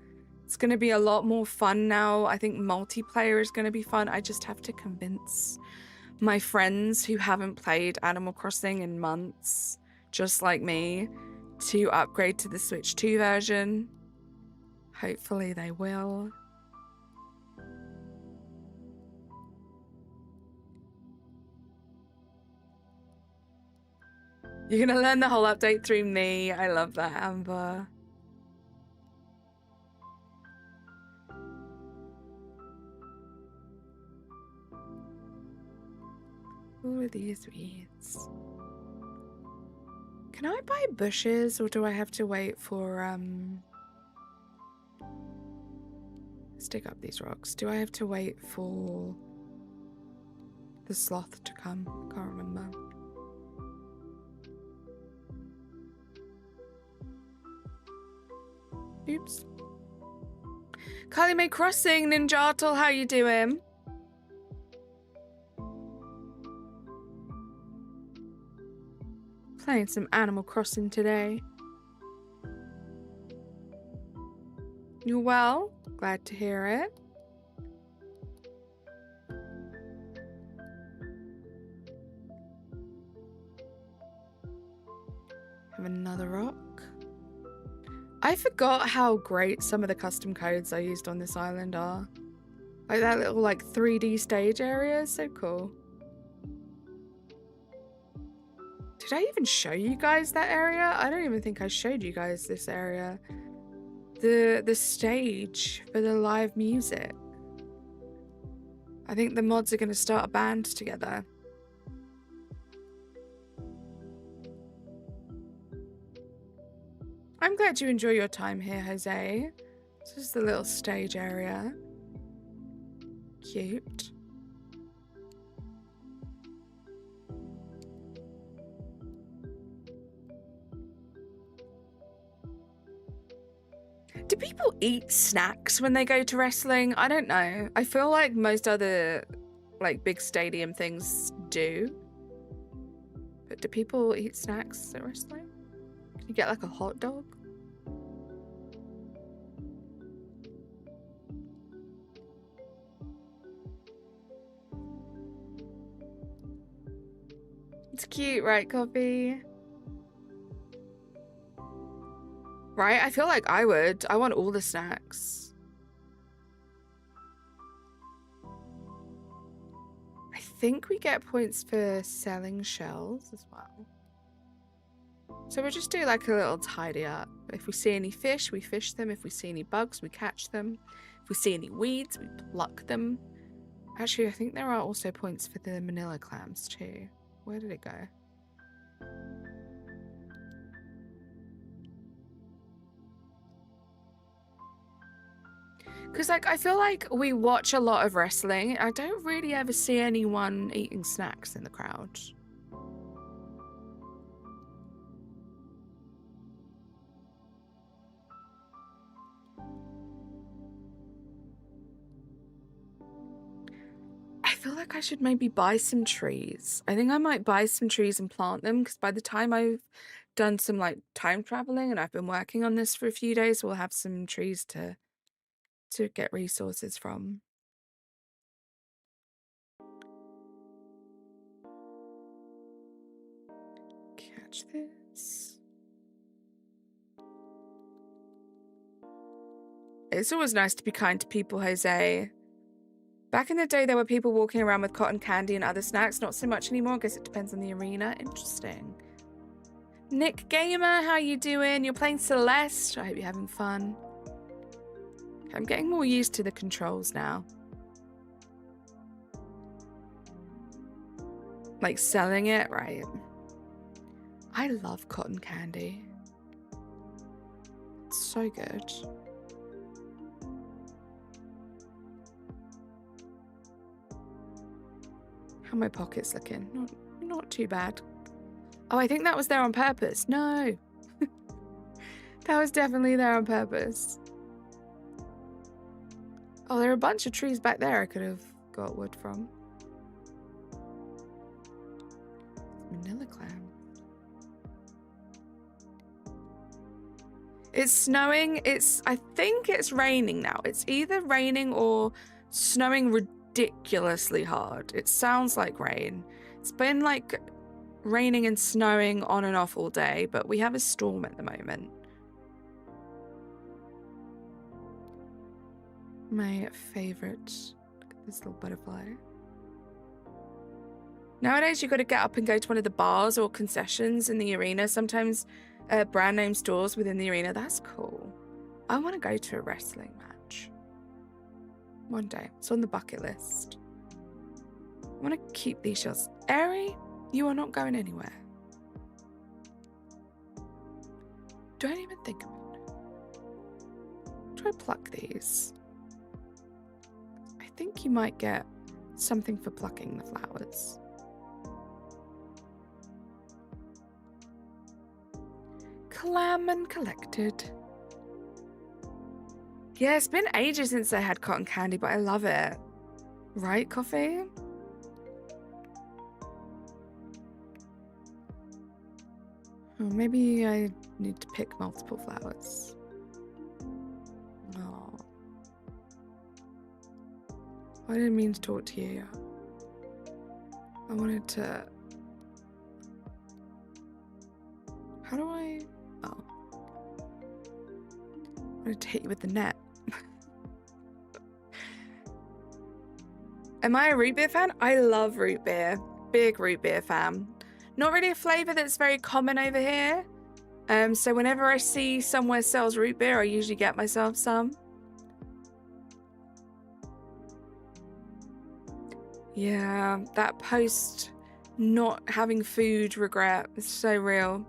It's going to be a lot more fun now. I think multiplayer is going to be fun. I just have to convince my friends who haven't played Animal Crossing in months, just like me, to upgrade to the Switch 2 version. Hopefully they will. You're gonna learn the whole update through me. I love that, Amber. All of these weeds. Can I buy bushes or do I have to wait for let's dig up these rocks. Do I have to wait for the sloth to come? Can't remember. Oops. carlymaycrossing, Ninjatle, how you doing? Playing some Animal Crossing today. You well? Glad to hear it. Have another rock. I forgot how great some of the custom codes I used on this island are. Like that little like 3D stage area is so cool. Did I even show you guys that area? I don't even think I showed you guys this area. The stage for the live music. I think the mods are going to start a band together. I'm glad you enjoy your time here, Jose. This is the little stage area. Cute. Do people eat snacks when they go to wrestling? I don't know. I feel like most other like big stadium things do. But do people eat snacks at wrestling? Can you get like a hot dog? It's cute, right, Coffee? Right? I feel like I would. I want all the snacks. I think we get points for selling shells as well. So we'll just do like a little tidy up. If we see any fish, we fish them. If we see any bugs, we catch them. If we see any weeds, we pluck them. Actually, I think there are also points for the manila clams too. Where did it go? Because, like, I feel like we watch a lot of wrestling. I don't really ever see anyone eating snacks in the crowd. I feel like I should maybe buy some trees. I think I might buy some trees and plant them, because by the time I've done some, like, time traveling and I've been working on this for a few days, we'll have some trees to get resources from. Catch this. It's always nice to be kind to people, Jose. Back in the day, there were people walking around with cotton candy and other snacks. Not so much anymore. I guess it depends on the arena. Interesting. Nick Gamer, how you doing? You're playing Celeste. I hope you're having fun. I'm getting more used to the controls now. Like selling it, right? I love cotton candy. It's so good. How are my pockets looking? Not too bad. Oh, I think that was there on purpose. No. That was definitely there on purpose. Oh, there are a bunch of trees back there I could have got wood from. Manila clam. It's snowing. I think it's raining now. It's either raining or snowing ridiculously hard. It sounds like rain. It's been like raining and snowing on and off all day, but we have a storm at the moment. My favorite. Look at this little butterfly. Nowadays, you've got to get up and go to one of the bars or concessions in the arena. Sometimes brand name stores within the arena. That's cool. I want to go to a wrestling match. One day. It's on the bucket list. I want to keep these shells. Airy, you are not going anywhere. Don't even think about it. Try pluck these. I think you might get something for plucking the flowers. Clam and collected. Yeah, it's been ages since I had cotton candy, but I love it. Right, Coffee? Oh, maybe I need to pick multiple flowers. Oh. I didn't mean to talk to you. I wanted to... How do I... Oh. I wanted to hit you with the net. Am I a root beer fan? I love root beer. Big root beer fan. Not really a flavour that's very common over here. So whenever I see somewhere sells root beer, I usually get myself some. Yeah, that post not having food regret is so real.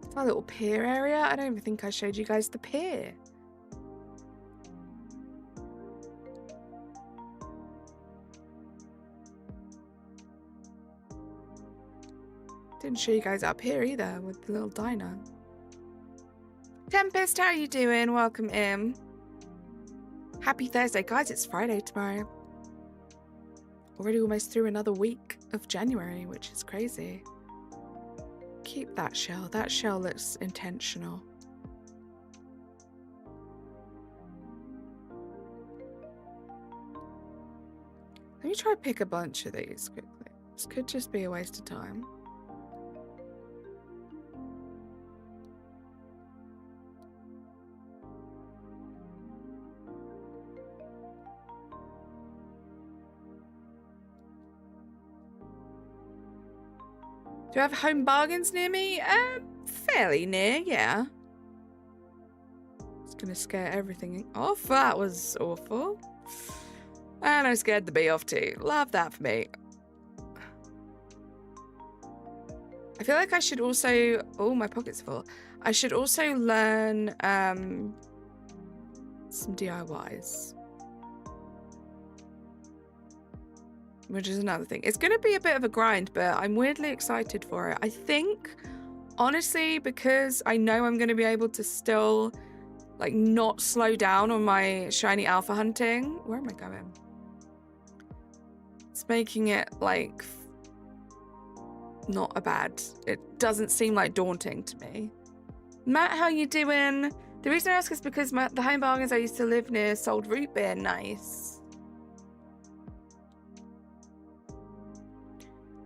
It's my little pier area. I don't even think I showed you guys the pier. Didn't show you guys up here either with the little diner. Tempest, how are you doing? Welcome in. Happy Thursday. Guys, it's Friday tomorrow. Already almost through another week of January, which is crazy. Keep that shell. That shell looks intentional. Let me try to pick a bunch of these quickly. This could just be a waste of time. Do I have home bargains near me? Fairly near, yeah. It's gonna scare everything off. That was awful. And I scared the bee off too. Love that for me. I feel like I should also... Oh, my pocket's full. I should also learn some DIYs. Which is another thing. It's going to be a bit of a grind, but I'm weirdly excited for it. I think, honestly, because I know I'm going to be able to still, like, not slow down on my shiny alpha hunting. Where am I going? It's making it, like, not a bad. It doesn't seem, like, daunting to me. Matt, how you doing? The reason I ask is because the home bargains I used to live near sold root beer. Nice.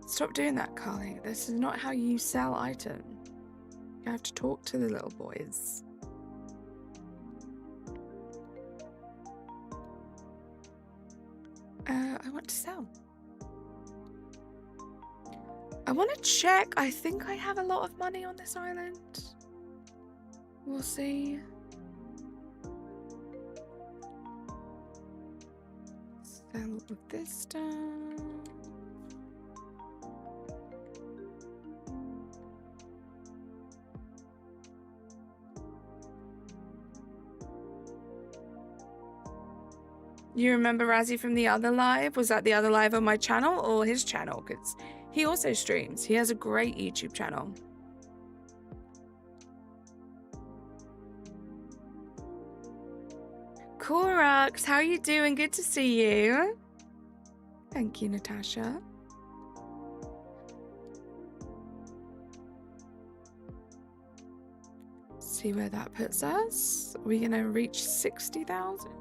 Stop doing that, Carly. This is not how you sell items. You have to talk to the little boys. I want to sell. I want to check. I think I have a lot of money on this island. We'll see. Sell all of this stuff. You remember Razzie from the other live? Was that the other live on my channel or his channel? Because he also streams. He has a great YouTube channel. Korax, how are you doing? Good to see you. Thank you, Natasha. See where that puts us. Are we going to reach 60,000?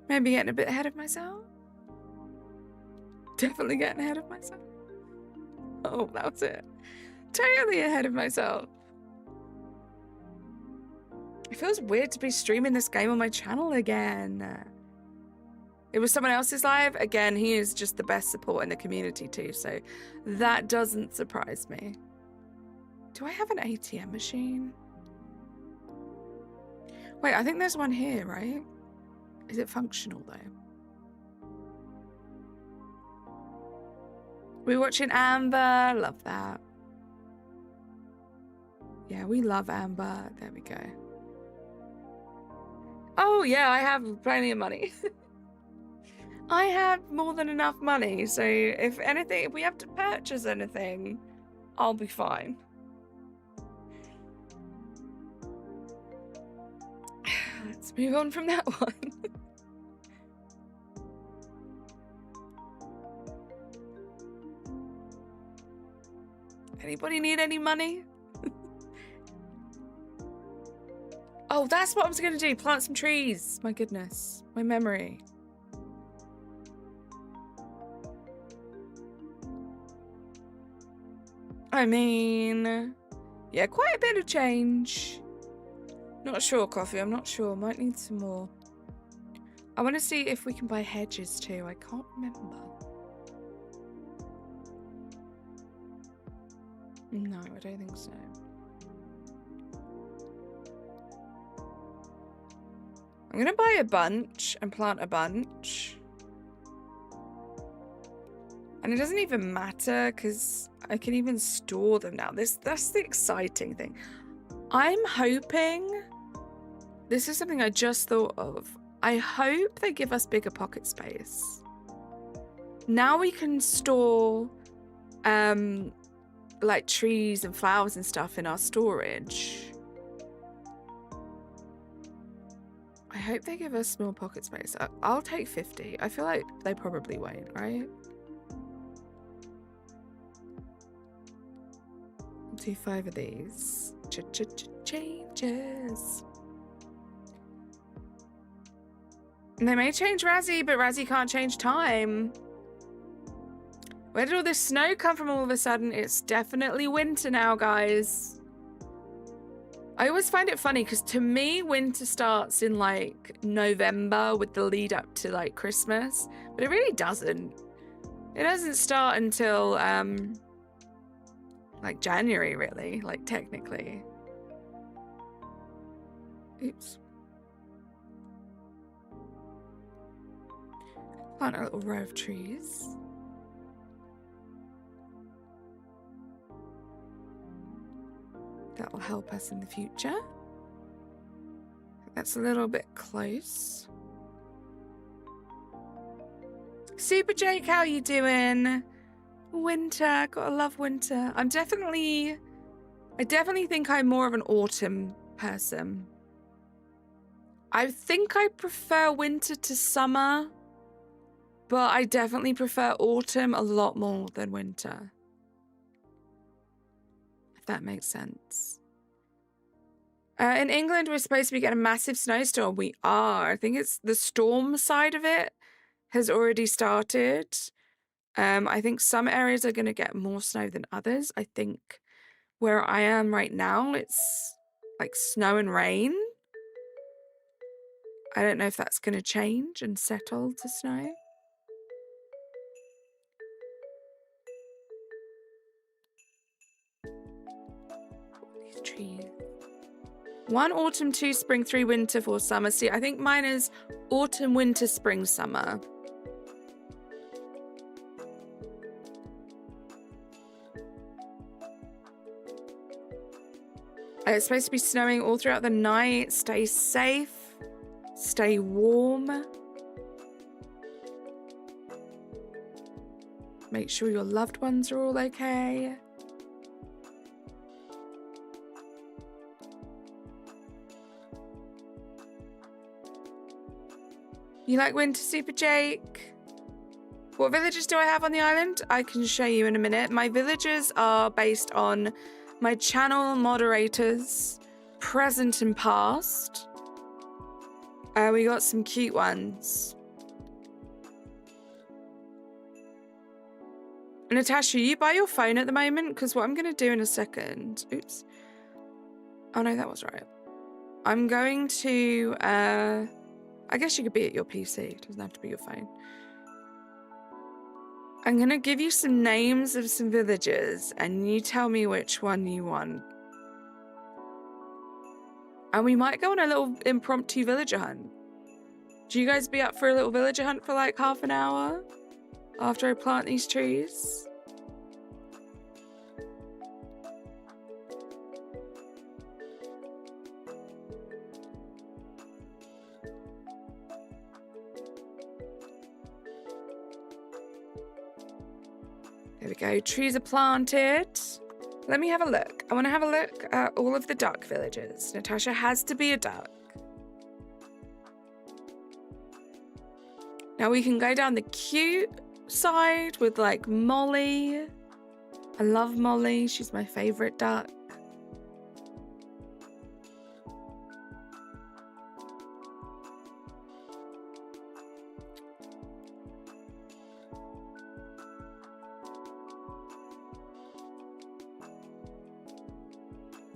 Maybe getting a bit ahead of myself. Definitely getting ahead of myself. Oh, that was it. Totally ahead of myself. It feels weird to be streaming this game on my channel again. It was someone else's live. Again, he is just the best support in the community too, so that doesn't surprise me. Do I have an ATM machine? Wait, I think there's one here, right? Is it functional though? We're watching Amber. Love that. Yeah, we love Amber. There we go. Oh yeah, I have plenty of money. I have more than enough money, so if anything, if we have to purchase anything, I'll be fine. Let's move on from that one. Anybody need any money? Oh, that's what I was going to do. Plant some trees. My goodness. My memory. I mean, yeah, quite a bit of change. Not sure, Coffee. I'm not sure. Might need some more. I want to see if we can buy hedges too. I can't remember. No, I don't think so. I'm gonna buy a bunch and plant a bunch. And it doesn't even matter because I can even store them now. That's the exciting thing. I'm hoping, this is something I just thought of. I hope they give us bigger pocket space. Now we can store like trees and flowers and stuff in our storage. I hope they give us small pocket space. I'll take 50. I feel like they probably won't, right? I'll do 5 of these. Changes. And they may change Razzie, but Razzie can't change time. Where did all this snow come from all of a sudden? It's definitely winter now, guys. I always find it funny because to me, winter starts in like November with the lead up to like Christmas, but it really doesn't. It doesn't start until like January, really, like technically. Oops. Plant a little row of trees. That will help us in the future. That's a little bit close. Super Jake, how you doing? Winter, gotta love winter. I definitely think I'm more of an autumn person. I think I prefer winter to summer, but I definitely prefer autumn a lot more than winter. If that makes sense. In England, we're supposed to be getting a massive snowstorm. We are. I think it's the storm side of it has already started. I think some areas are going to get more snow than others. I think where I am right now, it's like snow and rain. I don't know if that's going to change and settle to snow. These trees. 1 autumn, 2 spring, 3 winter, 4 summer. See, I think mine is autumn, winter, spring, summer. It's supposed to be snowing all throughout the night. Stay safe. Stay warm. Make sure your loved ones are all okay. You like winter, Super Jake? What villages do I have on the island? I can show you in a minute. My villages are based on my channel moderators, present and past. We got some cute ones. Natasha, you by your phone at the moment? Because what I'm going to do in a second... Oops. Oh, no, that was right. I'm going to... I guess you could be at your PC. It doesn't have to be your phone. I'm going to give you some names of some villages, and you tell me which one you want. And we might go on a little impromptu villager hunt. Do you guys be up for a little villager hunt for like half an hour after I plant these trees? There we go. Trees are planted. Let me have a look. I want to have a look at all of the duck villages. Natasha has to be a duck. Now we can go down the cute side with like Molly. I love Molly. She's my favorite duck.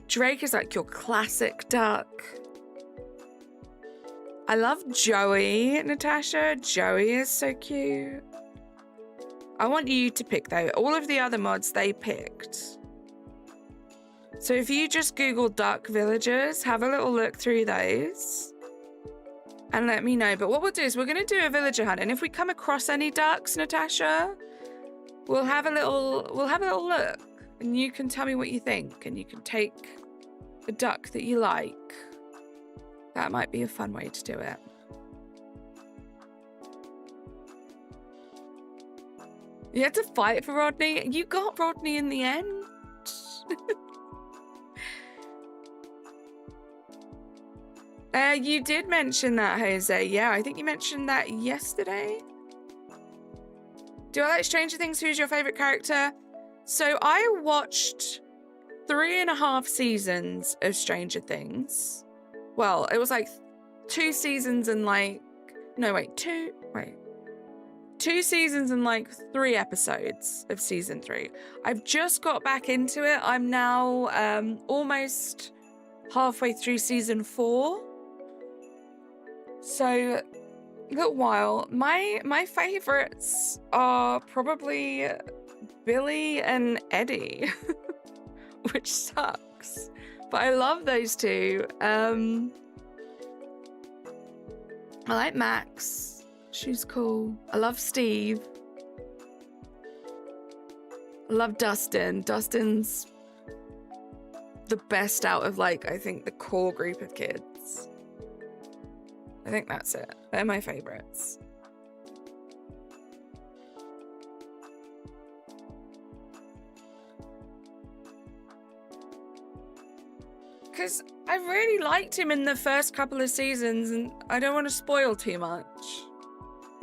Drake is like your classic duck. I love Joey, Natasha. Joey is so cute. I want you to pick though. All of the other mods they picked. So if you just Google duck villagers, have a little look through those and let me know. But what we'll do is we're going to do a villager hunt. And if we come across any ducks, Natasha, we'll have a little look and you can tell me what you think and you can take a duck that you like. That might be a fun way to do it. You had to fight for Rodney. You got Rodney in the end. You did mention that, Jose. Yeah, I think you mentioned that yesterday. Do I like Stranger Things? Who's your favorite character? So I watched 3.5 seasons of Stranger Things. Well, it was like 2 seasons and like... No, wait. 2 seasons and like 3 episodes of season 3. I've just got back into it. I'm now almost halfway through season 4. So, a little while. My favorites are probably Billy and Eddie, which sucks. But I love those two. I like Max. She's cool. I love Steve. I love Dustin. Dustin's the best out of, like, I think the core group of kids. I think that's it. They're my favorites. Because I really liked him in the first couple of seasons, and I don't want to spoil too much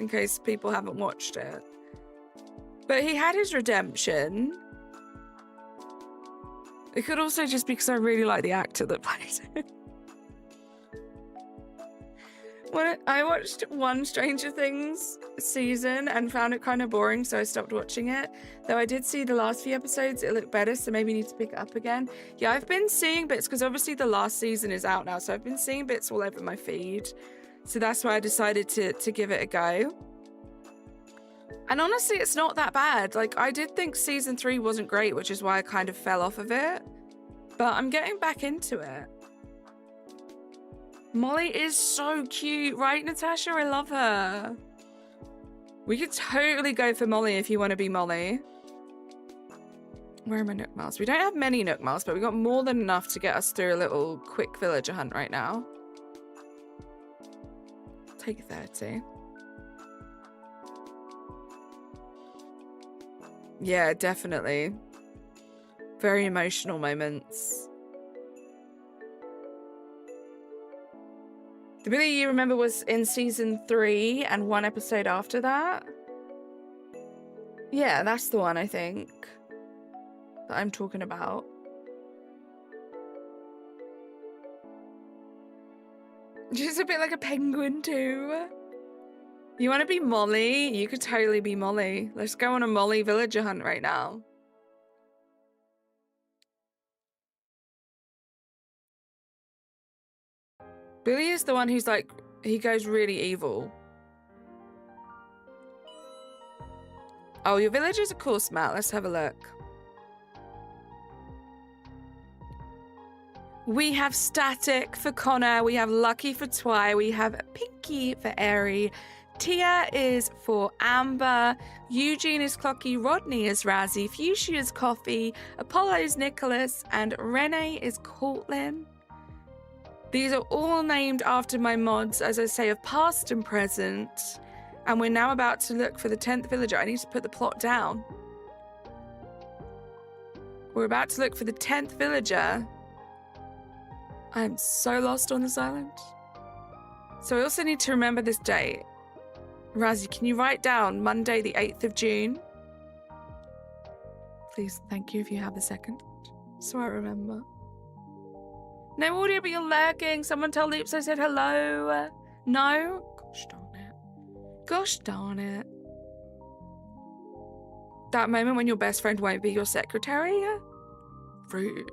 in case people haven't watched it. But he had his redemption. It could also just be because I really like the actor that plays him. When I watched one Stranger Things season and found it kind of boring, so I stopped watching it. Though I did see the last few episodes, it looked better, so maybe need to pick it up again. Yeah, I've been seeing bits, because obviously the last season is out now, so I've been seeing bits all over my feed. So that's why I decided to give it a go. And honestly, it's not that bad. Like, I did think season 3 wasn't great, which is why I kind of fell off of it. But I'm getting back into it. Molly is so cute, right, Natasha? I love her. We could totally go for Molly if you want to be Molly. Where are my Nook Miles? We don't have many Nook Miles, but we got more than enough to get us through a little quick villager hunt right now. Take 30. Yeah, definitely. Very emotional moments. The Billy you remember was in season 3 and 1 episode after that. Yeah, that's the one I think that I'm talking about. She's a bit like a penguin too. You want to be Molly? You could totally be Molly. Let's go on a Molly villager hunt right now. Billy is the one who's like, he goes really evil. Oh, your villagers are cool, Matt. Let's have a look. We have Static for Connor. We have Lucky for Twy. We have Pinky for Airy. Tia is for Amber. Eugene is Clocky. Rodney is Razzie. Fuchsia is Coffee. Apollo is Nicholas. And Renee is Cortland. These are all named after my mods, as I say, of past and present. And we're now about to look for the 10th villager. I need to put the plot down. We're about to look for the 10th villager. I'm so lost on this island. So I also need to remember this date. Razzie, can you write down Monday the 8th of June? Please, thank you if you have a second. So I remember. No audio, but you're lurking. Someone tell Loops I said hello. No? Gosh darn it. Gosh darn it. That moment when your best friend won't be your secretary? Rude.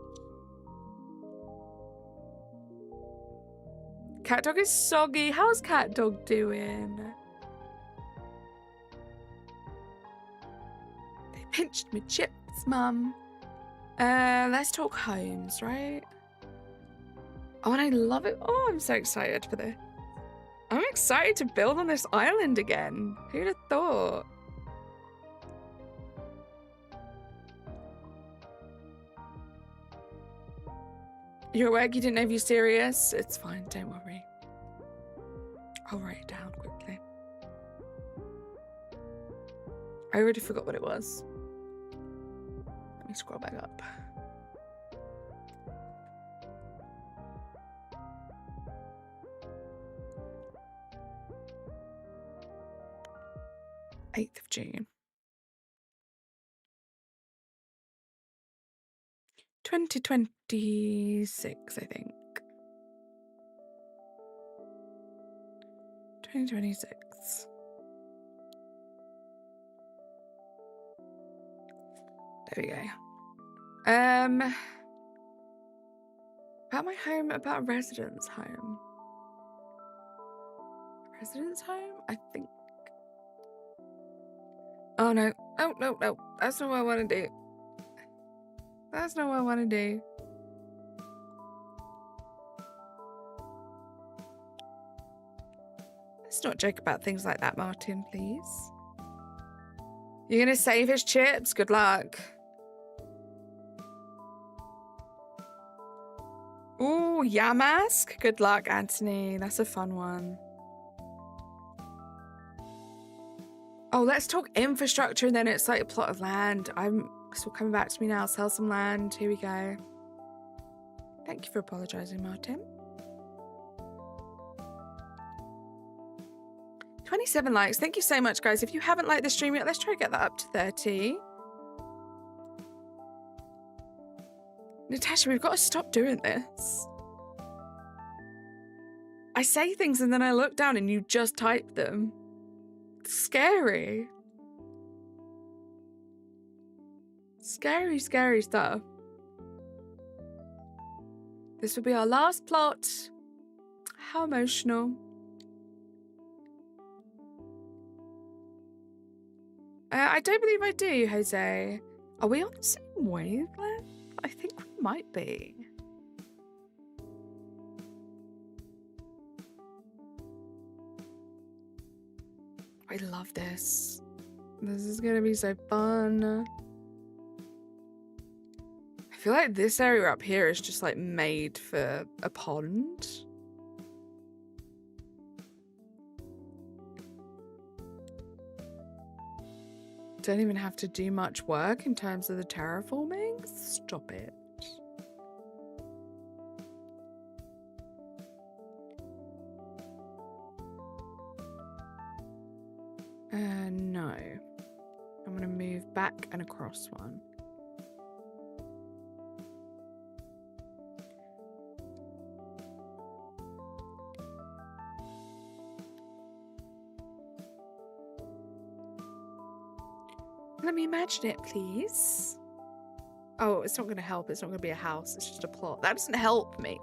Cat Dog is soggy. How's Cat Dog doing? They pinched me chips, Mum. Let's talk homes, right? Oh, and I love it. Oh, I'm so excited for this. I'm excited to build on this island again. Who'd have thought? You're at work, you didn't know if you're serious? It's fine, don't worry. I'll write it down quickly. I already forgot what it was. Let me scroll back up. June 8th. 2026, I think. 2026. There we go. About my home, about a residence home. Residence home? I think. Oh no. Oh no, no. That's not what I want to do. That's not what I want to do. Let's not joke about things like that, Martin, please. You're gonna save his chips? Good luck. Ooh, Yamask? Good luck, Anthony. That's a fun one. Oh, let's talk infrastructure and then it's like a plot of land. It's all coming back to me now. Sell some land. Here we go. Thank you for apologizing, Martin. 27 likes. Thank you so much, guys. If you haven't liked the stream yet, let's try to get that up to 30. Natasha, we've got to stop doing this. I say things and then I look down and you just type them. It's scary. Scary, scary stuff. This will be our last plot. How emotional. I don't believe I do, Jose. Are we on the same wavelength? I think we might be. I love this. This is gonna be so fun. I feel like this area up here is just like made for a pond. Don't even have to do much work in terms of the terraforming. Stop it. No. I'm gonna move back and across one. Let me imagine it, please. Oh, it's not going to help. It's not going to be a house. It's just a plot. That doesn't help me.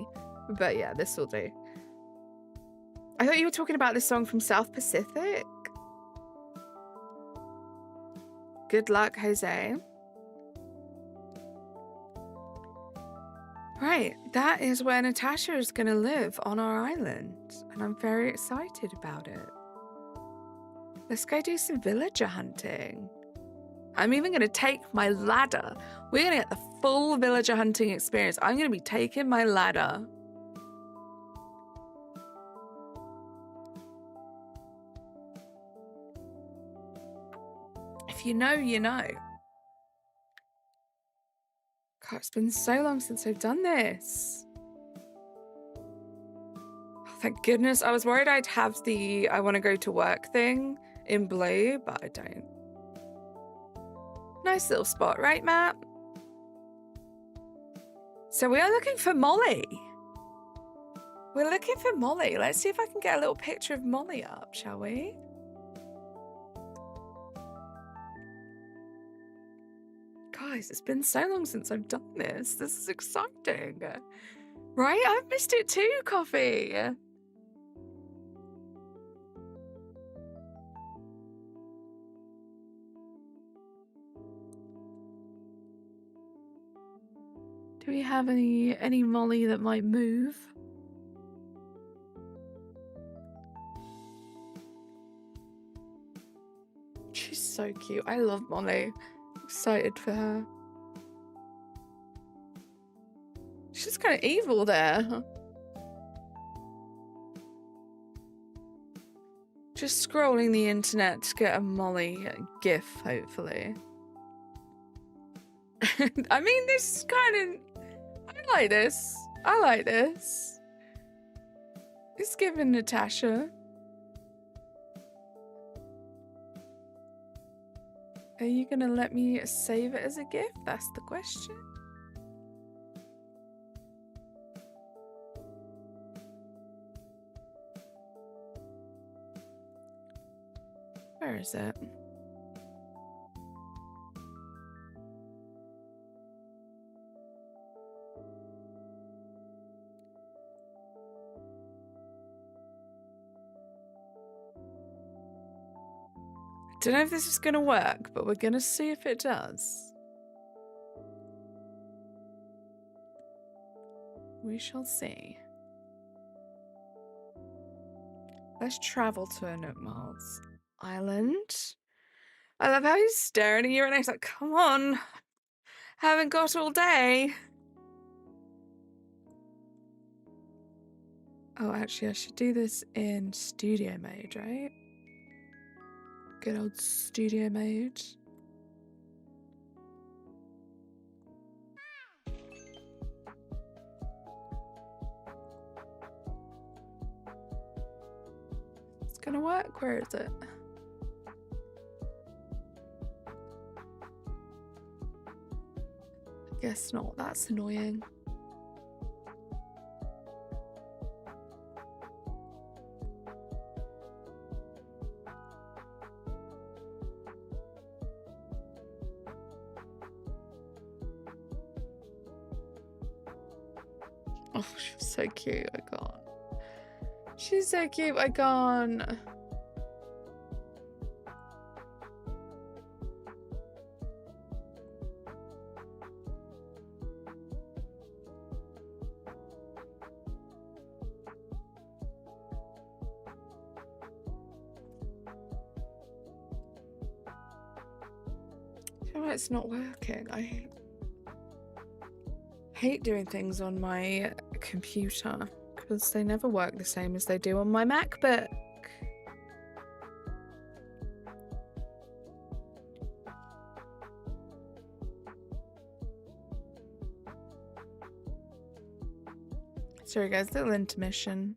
But yeah, this will do. I thought you were talking about this song from South Pacific. Good luck, Jose. Right, that is where Natasha is going to live on our island. And I'm very excited about it. Let's go do some villager hunting. I'm even going to take my ladder. We're going to get the full villager hunting experience. I'm going to be taking my ladder. If you know, you know. God, it's been so long since I've done this. Oh, thank goodness. I was worried I'd have the I want to go to work thing in blue, but I don't. Nice little spot, right, Matt? So we are looking for Molly. We're looking for Molly. Let's see if I can get a little picture of Molly up, shall we? Guys, it's been so long since I've done this. This is exciting. Right? I've missed it too, Coffee. Do we have any Molly that might move? She's so cute. I love Molly. Excited for her. She's kind of evil there. Just scrolling the internet to get a Molly gif, hopefully. I mean, this is kind of... I like this. I like this. It's giving Natasha. Are you gonna let me save it as a gift? That's the question. Where is it? Don't know if this is going to work, but we're going to see if it does. We shall see. Let's travel to Turnip Island. I love how he's staring at you and he's like, come on. Haven't got all day. Oh, actually, I should do this in studio mode, right? Good old studio mode. It's gonna work. Where is it? Guess not. That's annoying. Oh, she's so cute. I can't. She's so cute. I can't. I feel like it's not working. I hate doing things on my computer because they never work the same as they do on my MacBook. Sorry guys, little intermission.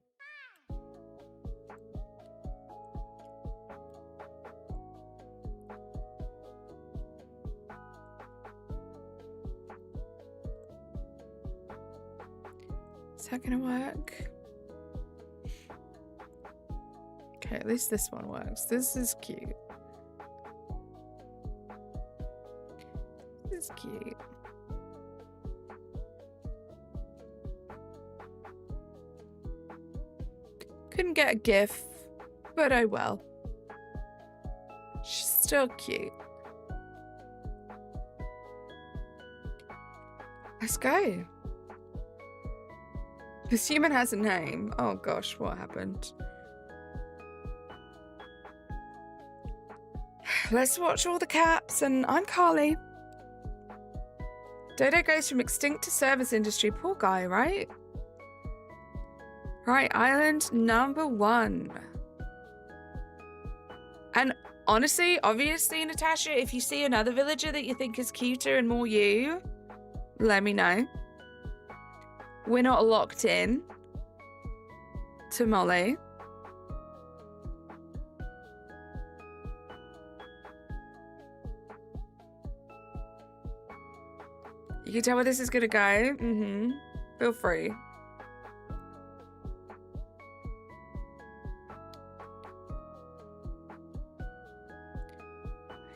Is that gonna work? Okay, at least this one works. This is cute. This is cute. Couldn't get a GIF, but I will. She's still cute. Let's go. This human has a name. Oh gosh, what happened? Let's watch all the caps, and I'm Carly. Dodo goes from extinct to service industry. Poor guy, right? Right, island number 1. And honestly, obviously, Natasha, if you see another villager that you think is cuter and more you, let me know. We're not locked in to Molly. You can tell where this is gonna go. Feel free.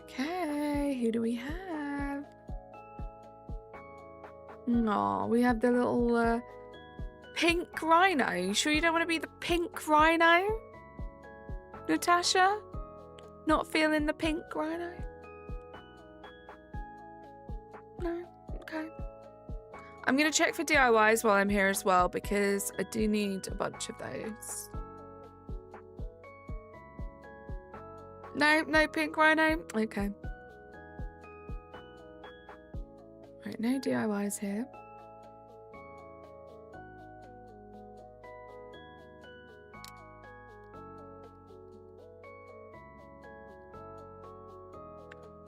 Okay, who do we have? Oh, we have the little pink rhino. You sure you don't want to be the pink rhino? Natasha? Not feeling the pink rhino? No? Okay. I'm going to check for DIYs while I'm here as well, because I do need a bunch of those. No, no pink rhino? Okay. Right, no DIYs here.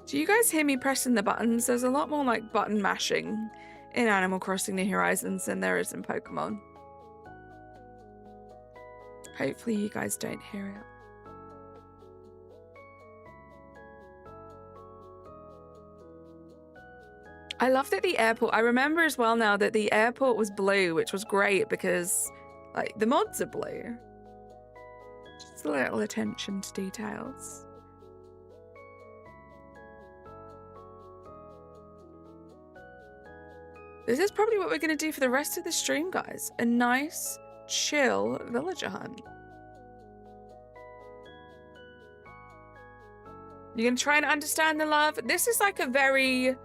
Do you guys hear me pressing the buttons? There's a lot more like button mashing in Animal Crossing New Horizons than there is in Pokemon. Hopefully you guys don't hear it. I love that the airport, I remember as well now that the airport was blue, which was great because like the mods are blue. Just a little attention to details. This is probably what we're going to do for the rest of the stream, guys. A nice, chill villager hunt. You're going to try and understand the love. This is like a very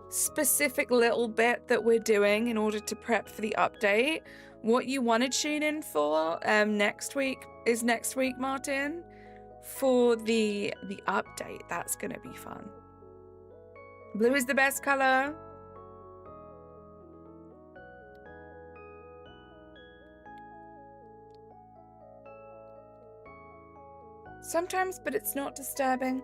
specific little bit that we're doing in order to prep for the update. What you want to tune in for next week, Martin, for the update. That's going to be fun. Blue is the best color. Sometimes, but it's not disturbing.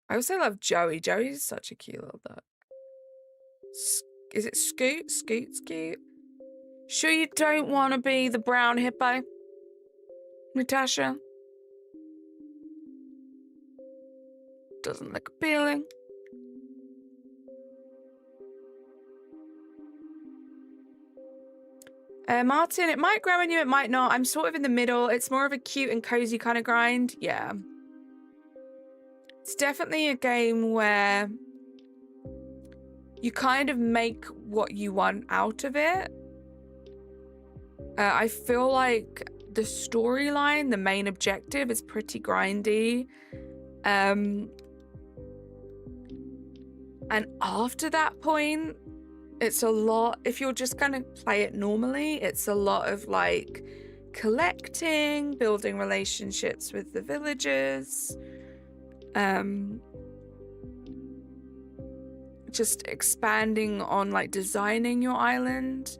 I also love Joey. Joey's such a cute little duck. Is it Scoot? Scoot's cute. Sure you don't want to be the brown hippo, Natasha? Doesn't look appealing. Martin, it might grow on you, it might not. I'm sort of in the middle. It's more of a cute and cozy kind of grind. Yeah. It's definitely a game where you kind of make what you want out of it. I feel like the storyline, the main objective, is pretty grindy. And after that point, it's a lot, if you're just gonna play it normally, it's a lot of like collecting, building relationships with the villagers, just expanding on like designing your island.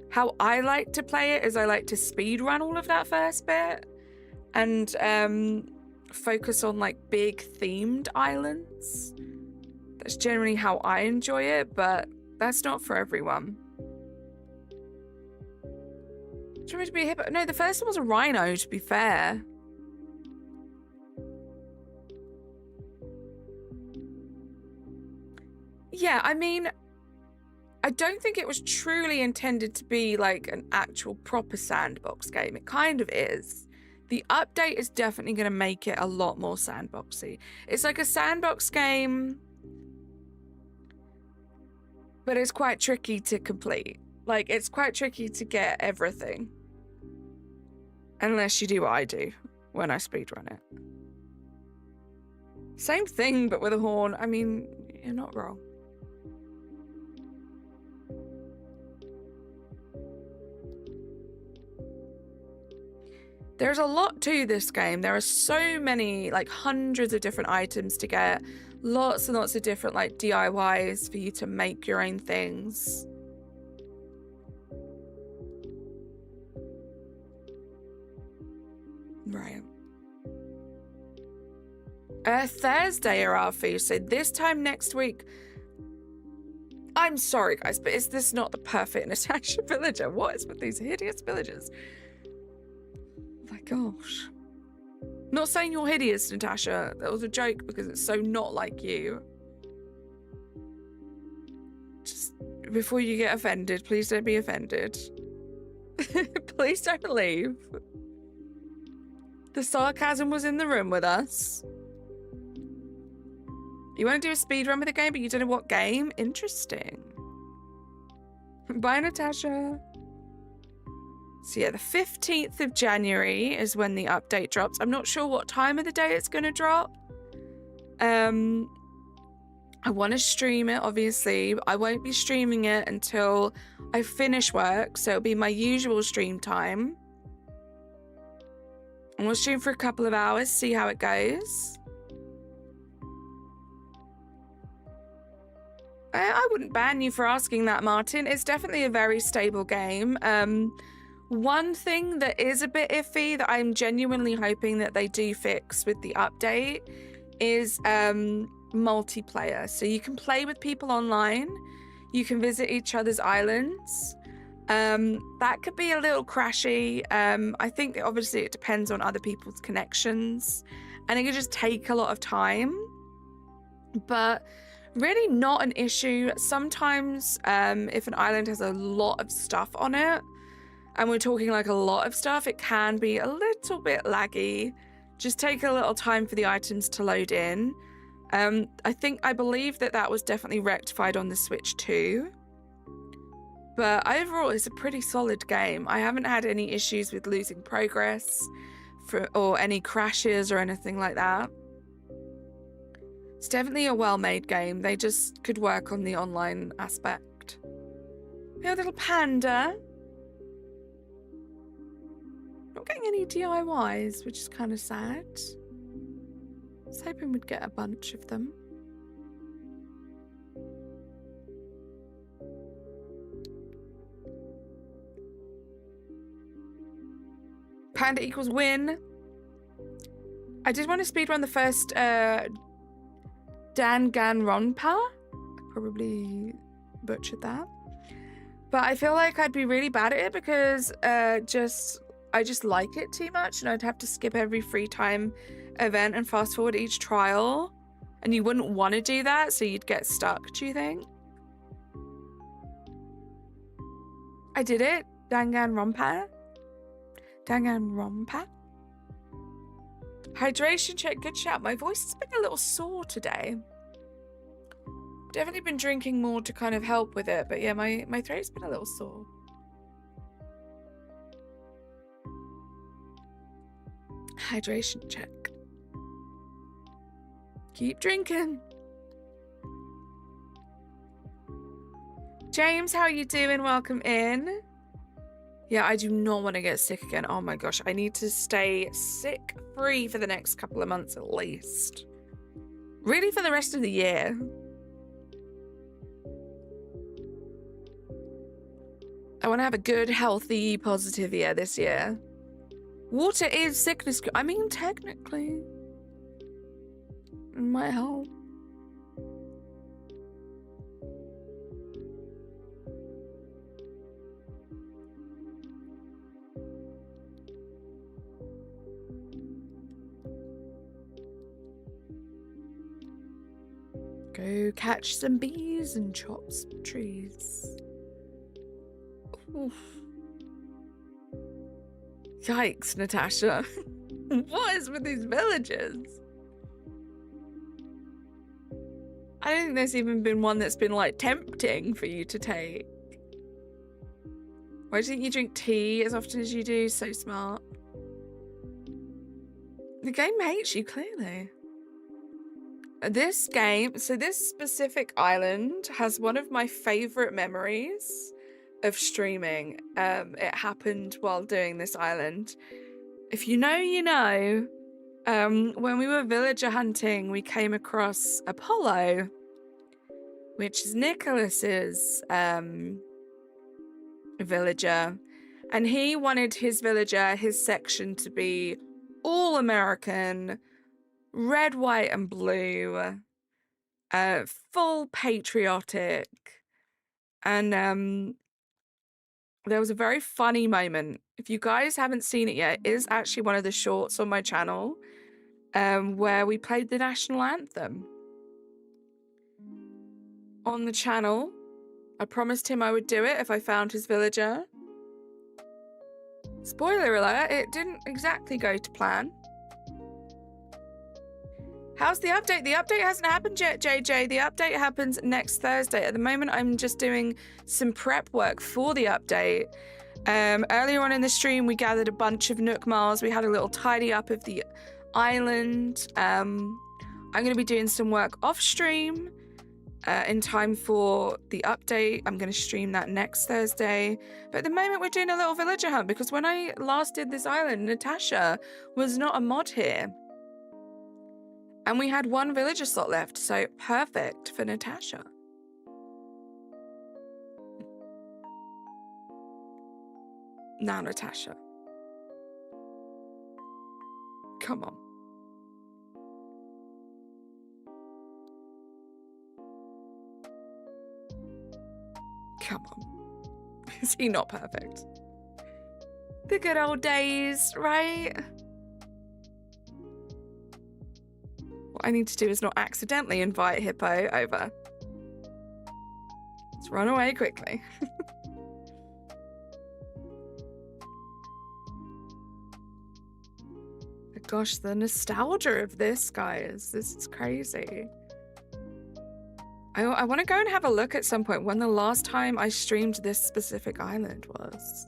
How I like to play it is I like to speed run all of that first bit and focus on like big themed islands. That's generally how I enjoy it, but that's not for everyone. Do you want me to be a hippo? No, the first one was a rhino, to be fair. Yeah, I mean, I don't think it was truly intended to be like an actual proper sandbox game. It kind of is. The update is definitely going to make it a lot more sandboxy. It's like a sandbox game, but it's quite tricky to complete. Like, it's quite tricky to get everything. Unless you do what I do when I speedrun it. Same thing, but with a horn. I mean, you're not wrong. There's a lot to this game. There are so many, like hundreds of different items to get. Lots and lots of different like DIYs for you to make your own things. Right. Thursday, Arafu. So this time next week. I'm sorry, guys, but is this not the perfect Natasha villager? What is with these hideous villagers? Oh my gosh. Not saying you're hideous, Natasha. That was a joke because it's so not like you. Just before you get offended, please don't be offended. Please don't leave. The sarcasm was in the room with us. You want to do a speed run with the game, but you don't know what game? Interesting. Bye, Natasha. So yeah, the 15th of January is when the update drops. I'm not sure what time of the day it's going to drop. I want to stream it, obviously. I won't be streaming it until I finish work, so it'll be my usual stream time. And we'll stream for a couple of hours, see how it goes. I wouldn't ban you for asking that, Martin. It's definitely a very stable game. One thing that is a bit iffy that I'm genuinely hoping that they do fix with the update is multiplayer. So you can play with people online. You can visit each other's islands. That could be a little crashy. I think obviously it depends on other people's connections, and it could just take a lot of time. But really not an issue. Sometimes if an island has a lot of stuff on it, and we're talking like a lot of stuff, it can be a little bit laggy. Just take a little time for the items to load in. I believe that was definitely rectified on the Switch too. But overall, it's a pretty solid game. I haven't had any issues with losing progress or any crashes or anything like that. It's definitely a well-made game. They just could work on the online aspect. Hey, little panda. Not getting any DIYs, which is kind of sad. I was hoping we'd get a bunch of them. Panda equals win. I did want to speedrun the first Danganronpa. I probably butchered that. But I feel like I'd be really bad at it because I just like it too much, and I'd have to skip every free time event and fast forward each trial. And you wouldn't want to do that, so you'd get stuck, do you think? I did it. Danganronpa. Hydration check, good shout. My voice has been a little sore today. Definitely been drinking more to kind of help with it, but yeah, my throat's been a little sore. Hydration check. Keep drinking. James, how are you doing? Welcome in. Yeah, I do not want to get sick again. Oh my gosh, I need to stay sick free for the next couple of months at least. Really for the rest of the year. I want to have a good, healthy, positive year this year. Water is sickness. I mean, technically. It might help. Go catch some bees and chop some trees. Oof. Yikes, Natasha. What is with these villagers? I don't think there's even been one that's been like tempting for you to take. Why do you think you drink tea as often as you do? So smart. The game hates you, clearly. This game, so this specific island has one of my favorite memories of streaming. It happened while doing this island. If you know, you know. When we were villager hunting, we came across Apollo, which is Nicholas's villager, and he wanted his villager, his section, to be all American, red, white, and blue, full patriotic, and there was a very funny moment. If you guys haven't seen it yet, it is actually one of the shorts on my channel, where we played the national anthem on the channel. I promised him I would do it if I found his villager. Spoiler alert, it didn't exactly go to plan. How's the update? The update hasn't happened yet, JJ. The update happens next Thursday. At the moment, I'm just doing some prep work for the update. Earlier on in the stream, we gathered a bunch of Nook Miles. We had a little tidy up of the island. I'm going to be doing some work off stream in time for the update. I'm going to stream that next Thursday. But at the moment, we're doing a little villager hunt because when I last did this island, Natasha was not a mod here. And we had one villager slot left, so perfect for Natasha. Now, Natasha. Come on. Come on. Is he not perfect? The good old days, right? What I need to do is not accidentally invite Hippo over. Let's run away quickly. Gosh, the nostalgia of this, guys. This is crazy. I want to go and have a look at some point when the last time I streamed this specific island was.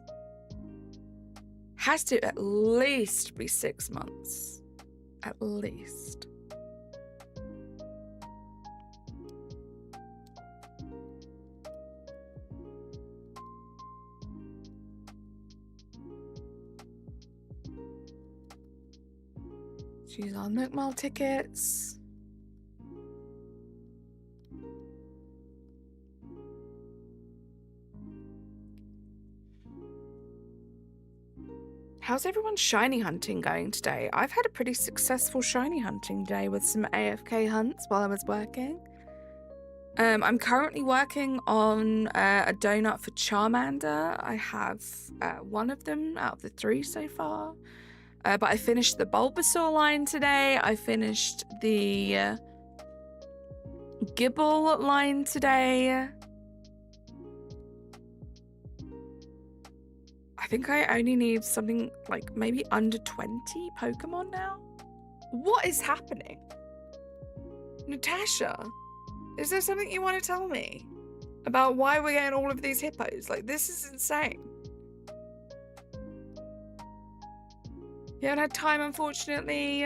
Has to at least be 6 months. At least. She's on Nook Mile tickets. How's everyone's shiny hunting going today? I've had a pretty successful shiny hunting day with some AFK hunts while I was working. I'm currently working on a donut for Charmander. I have one of them out of the 3 so far. But I finished the Bulbasaur line today. I finished the Gibble line today. I think I only need something like maybe under 20 Pokemon now. What is happening? Natasha, is there something you want to tell me about why we're getting all of these hippos? Like, this is insane. You haven't had time, unfortunately.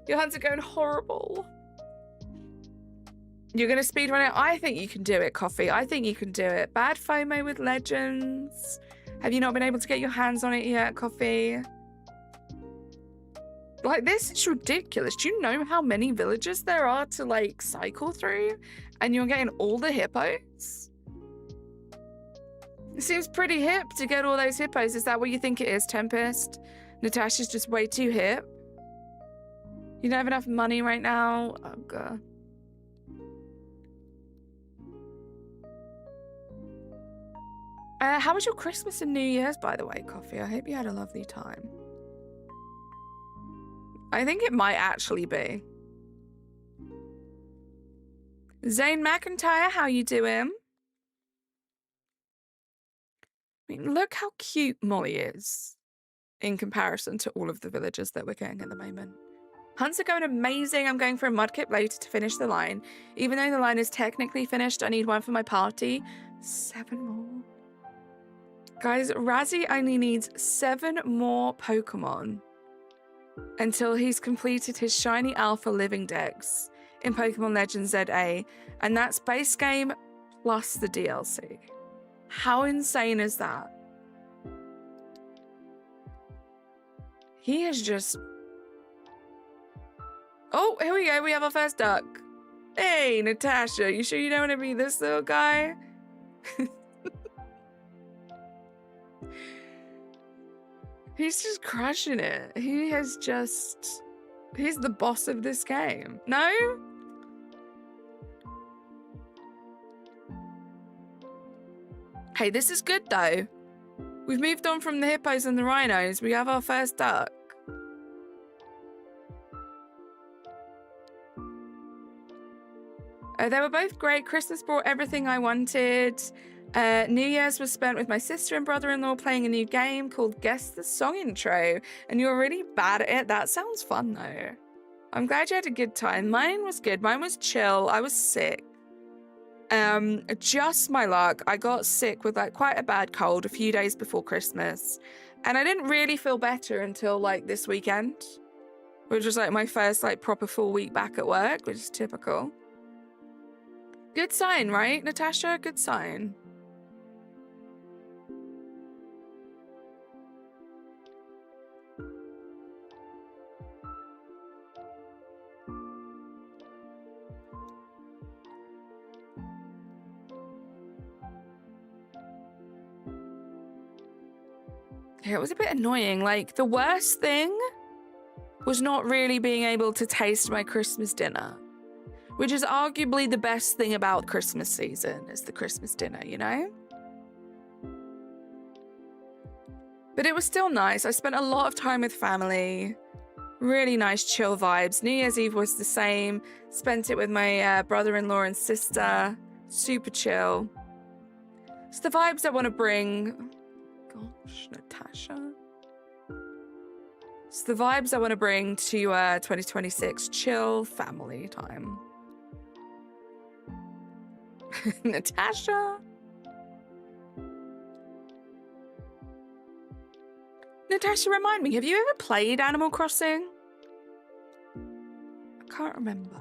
Your hunts are going horrible. You're going to speedrun it? I think you can do it, Coffee. I think you can do it. Bad FOMO with Legends. Have you not been able to get your hands on it yet, Coffee? Like, this is ridiculous. Do you know how many villages there are to, like, cycle through? And you're getting all the hippos? It seems pretty hip to get all those hippos. Is that what you think it is, Tempest? Natasha's just way too hip. You don't have enough money right now. Oh, God. How was your Christmas and New Year's, by the way, Coffee? I hope you had a lovely time. I think it might actually be. Zane McIntyre, how you doing? I mean, look how cute Molly is in comparison to all of the villagers that we're getting at the moment. Hunts are going amazing. I'm going for a mudkip later to finish the line. Even though the line is technically finished, I need one for my party. 7 more. Guys, Razzie only needs 7 more Pokemon until he's completed his Shiny Alpha Living Dex in Pokemon Legends ZA, and that's base game plus the DLC. How insane is that? He is just... Oh, here we go. We have our first duck. Hey, Natasha, you sure you don't want to be this little guy? He's just crushing it. He has just... He's the boss of this game. No? Hey, this is good, though. We've moved on from the hippos and the rhinos. We have our first duck. They were both great. Christmas brought everything I wanted. New Year's was spent with my sister and brother-in-law playing a new game called Guess the Song Intro. And you're really bad at it. That sounds fun, though. I'm glad you had a good time. Mine was good. Mine was chill. I was sick. Just my luck, I got sick with like quite a bad cold a few days before Christmas, and I didn't really feel better until like this weekend, which was like my first like proper full week back at work, which is typical. Good sign, right, Natasha? Good sign. Yeah, it was a bit annoying. Like, the worst thing was not really being able to taste my Christmas dinner, which is arguably the best thing about Christmas season, is the Christmas dinner, you know? But it was still nice. I spent a lot of time with family. Really nice, chill vibes. New Year's Eve was the same. Spent it with my brother-in-law and sister. Super chill. It's the vibes I want to bring. Gosh, Natasha. It's the vibes I want to bring to 2026. Chill family time. Natasha. Natasha, remind me, have you ever played Animal Crossing? I can't remember.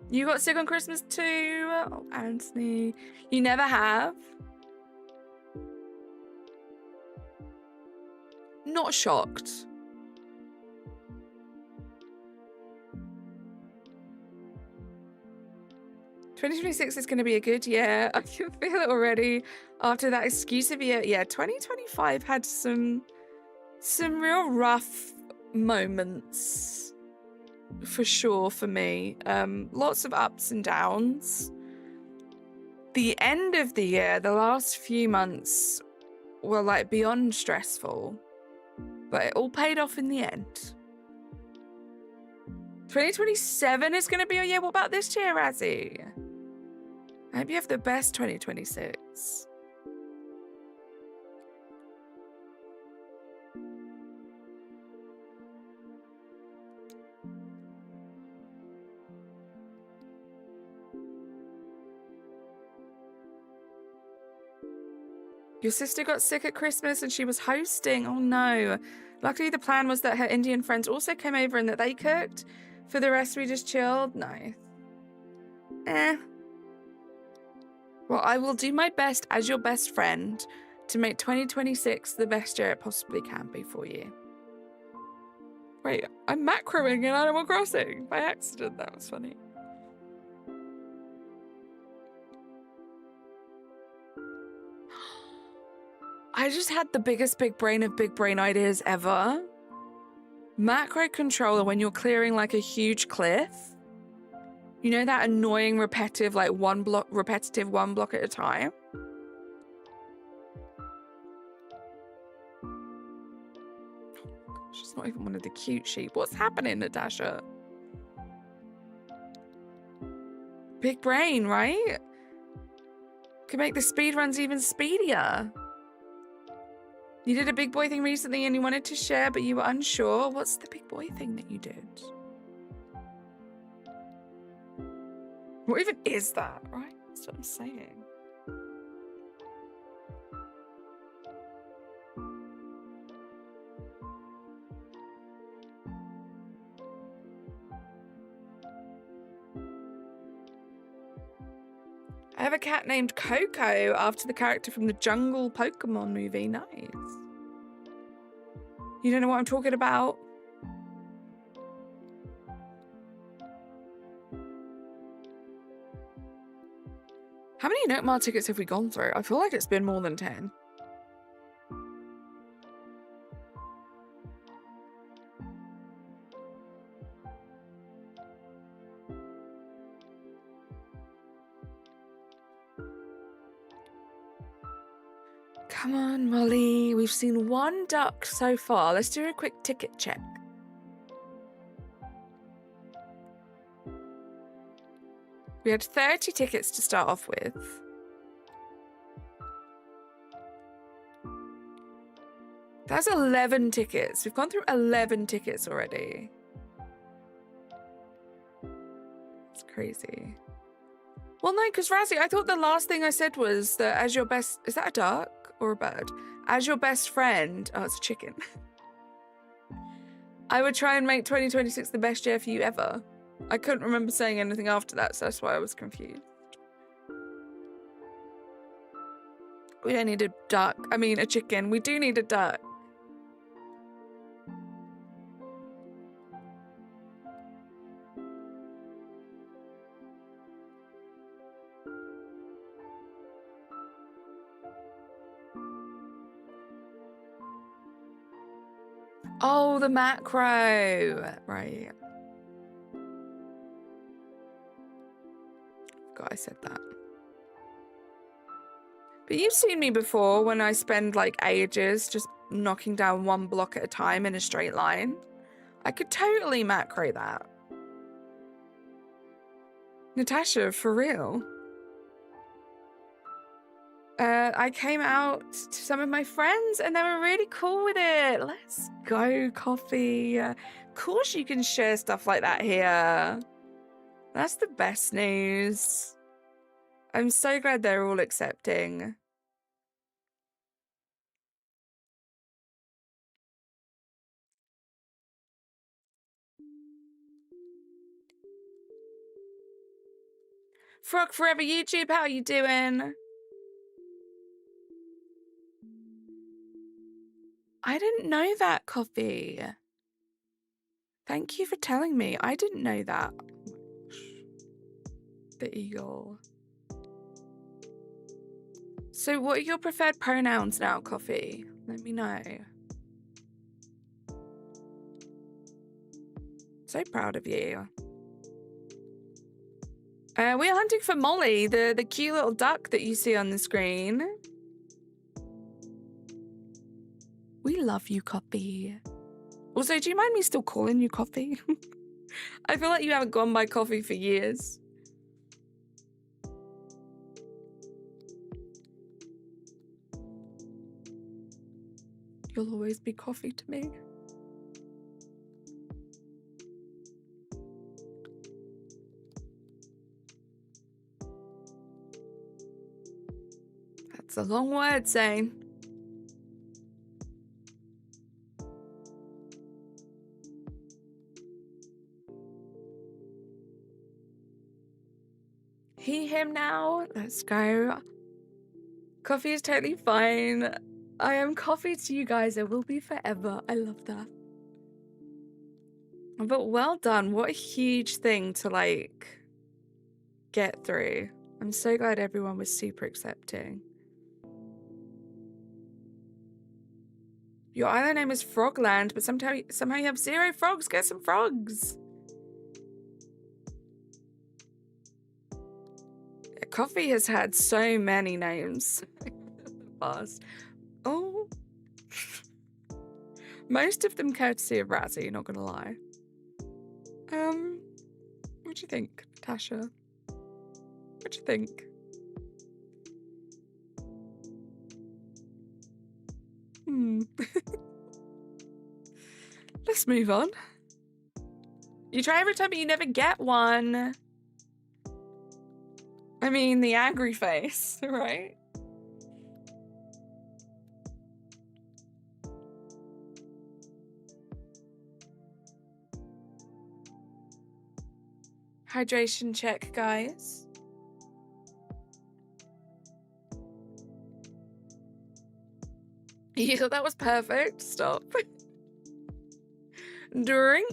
You got sick on Christmas too? Oh, Anthony. You never have? Not shocked. "2026 is going to be a good year. I can feel it already after that excuse of year." Yeah, 2025 had some real rough moments for sure for me. Lots of ups and downs. The end of the year, the last few months were like beyond stressful, but it all paid off in the end. 2027 is going to be a year. What about this year, Razzie? I hope you have the best 2026. Your sister got sick at Christmas and she was hosting. Oh no. Luckily the plan was that her Indian friends also came over and that they cooked. For the rest we just chilled. Nice. Well, I will do my best as your best friend to make 2026 the best year it possibly can be for you. Wait, I'm macroing in Animal Crossing by accident. That was funny. I just had the biggest big brain of big brain ideas ever. Macro controller when you're clearing like a huge cliff. You know that annoying repetitive one block at a time? She's not even one of the cute sheep. What's happening, Natasha? Big brain, right? Could make the speed runs even speedier. You did a big boy thing recently and you wanted to share, but you were unsure. What's the big boy thing that you did? What even is that, right? That's what I'm saying. I have a cat named Coco after the character from the Jungle Pokemon movie. Nice. You don't know what I'm talking about? How many Note Mart tickets have we gone through? I feel like it's been more than 10. Come on, Molly. We've seen one duck so far. Let's do a quick ticket check. We had 30 tickets to start off with. That's 11 tickets. We've gone through 11 tickets already. Crazy. Well, no, because Razzie, I thought the last thing I said was that as your best... Is that a duck or a bird? As your best friend... Oh, it's a chicken. I would try and make 2026 the best year for you ever. I couldn't remember saying anything after that, so that's why I was confused. We don't need a duck. I mean, a chicken. We do need a duck. Oh, the macro. Right. Forgot I said that. But you've seen me before when I spend like ages just knocking down one block at a time in a straight line. I could totally macro that. Natasha, for real. I came out to some of my friends and they were really cool with it. Let's go, coffee. Of course you can share stuff like that here. That's the best news. I'm so glad they're all accepting. Frog Forever YouTube, how you doing? I didn't know that, Coffee. Thank you for telling me. I didn't know that. The eagle. So what are your preferred pronouns now, Coffee? Let me know. So proud of you. We're hunting for Molly, the cute little duck that you see on the screen. We love you, Coffee. Also, do you mind me still calling you Coffee? I feel like you haven't gone by Coffee for years. You'll always be Coffee to me. That's a long word, Zane. He, him now. Let's go. Coffee is totally fine. I am Coffee to you guys. I will be forever. I love that. But well done. What a huge thing to like get through. I'm so glad everyone was super accepting. Your island name is Frogland, but somehow you have 0 frogs. Get some frogs. Coffee has had so many names in the past. Oh. Most of them courtesy of Razzie, not gonna lie. What do you think, Natasha? What do you think? Let's move on. You try every time, but you never get one. I mean, the angry face, right? Hydration check, guys. You thought that was perfect. Stop. Drink.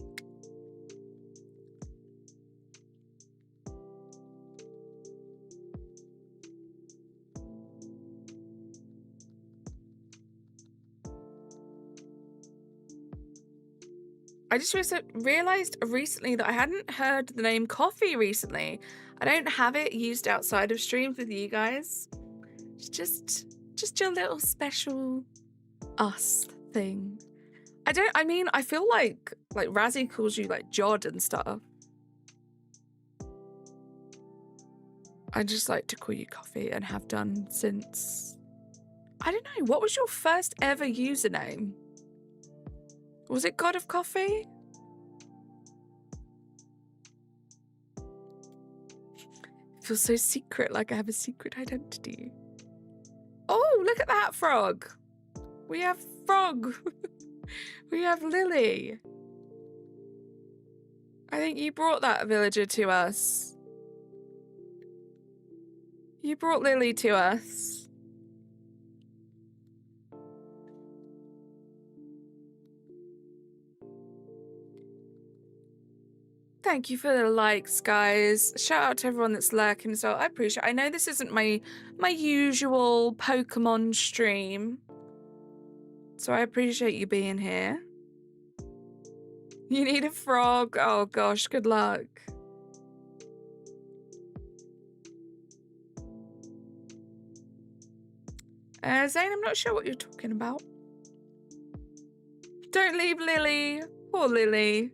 I just realized recently that I hadn't heard the name Coffee recently. I don't have it used outside of streams with you guys. It's just your little special us thing. I feel like Razzie calls you like Jod and stuff. I just like to call you Coffee and have done since, I don't know, what was your first ever username? Was it God of Coffee? I feel so secret, like I have a secret identity. Oh, look at that frog. We have frog. We have Lily. I think you brought that villager to us. You brought Lily to us. Thank you for the likes, guys. Shout out to everyone that's lurking as well. I appreciate it. I know this isn't my usual Pokemon stream, so I appreciate you being here. You need a frog? Oh gosh, good luck. Zane, I'm not sure what you're talking about. Don't leave Lily. Poor Lily.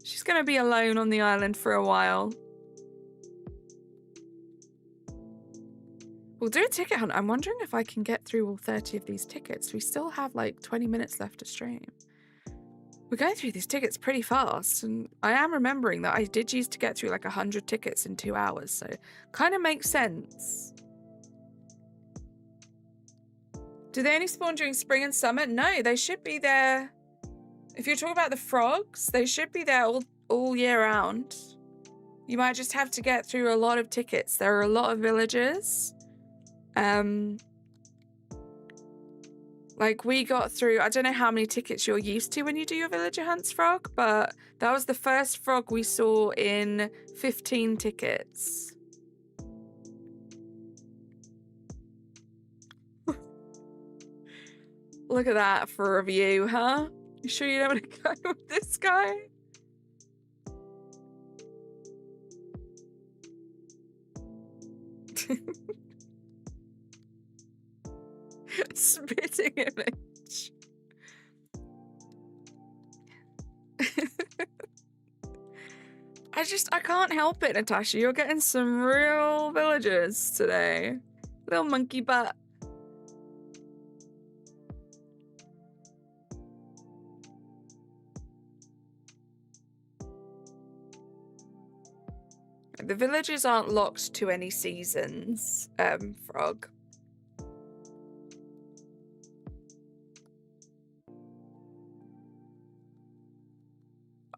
She's going to be alone on the island for a while. We'll do a ticket hunt. I'm wondering if I can get through all 30 of these tickets. We still have like 20 minutes left to stream. We're going through these tickets pretty fast, and I am remembering that I did used to get through like 100 tickets in 2 hours, so kind of makes sense. Do they only spawn during spring and summer? No, they should be there. If you're talking about the frogs, they should be there all year round. You might just have to get through a lot of tickets. There are a lot of villagers. Like we got through, I don't know how many tickets you're used to when you do your villager hunts, Frog, but that was the first frog we saw in 15 tickets. Look at that for a view, huh? You sure you don't want to go with this guy? Spitting image. I can't help it, Natasha. You're getting some real villagers today. Little monkey butt. The villagers aren't locked to any seasons, Frog.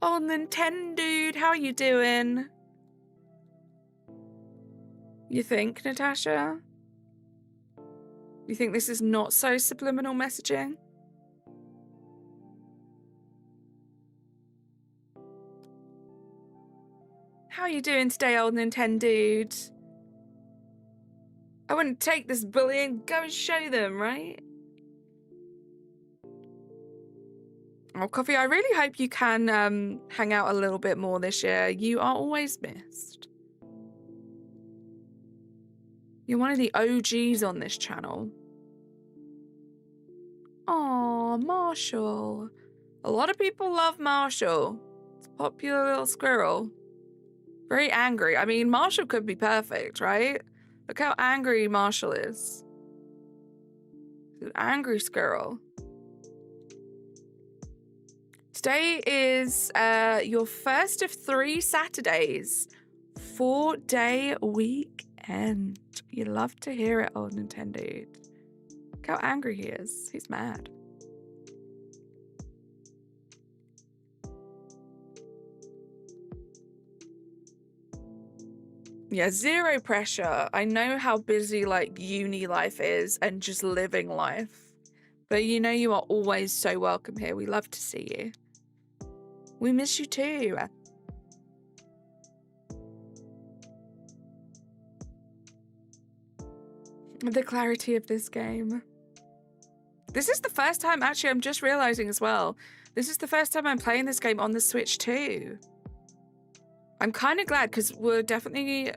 Oh, Nintendo dude, how are you doing? You think, Natasha? You think this is not so subliminal messaging? How are you doing today, old Nintendo dude? I wouldn't take this bullying. Go and show them, right? Oh, Coffee, I really hope you can hang out a little bit more this year. You are always missed. You're one of the OGs on this channel. Aw, Marshall. A lot of people love Marshall. It's a popular little squirrel. Very angry. I mean, Marshall could be perfect, right? Look how angry Marshall is. He's an angry squirrel. Today is your first of 3 Saturdays. 4-day weekend. You love to hear it, old Nintendo. Look how angry he is. He's mad. Yeah, zero pressure. I know how busy like uni life is and just living life. But you know you are always so welcome here. We love to see you. We miss you too. The clarity of this game. This is the first time, actually, I'm just realizing as well. This is the first time I'm playing this game on the Switch too. I'm kind of glad because we're definitely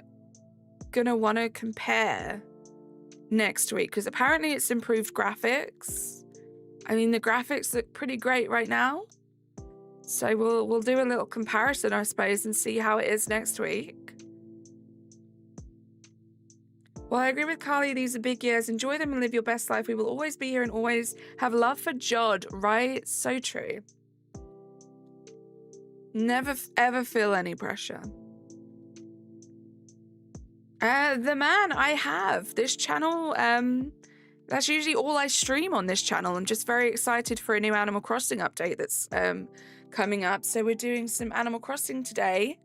gonna want to compare next week because apparently it's improved graphics. I mean, the graphics look pretty great right now. So we'll do a little comparison, I suppose, and see how it is next week. Well, I agree with Carly. These are big years. Enjoy them and live your best life. We will always be here and always have love for Jod, right? So true. Never, ever feel any pressure. The man, I have. This channel, that's usually all I stream on this channel. I'm just very excited for a new Animal Crossing update that's coming up. So we're doing some Animal Crossing today,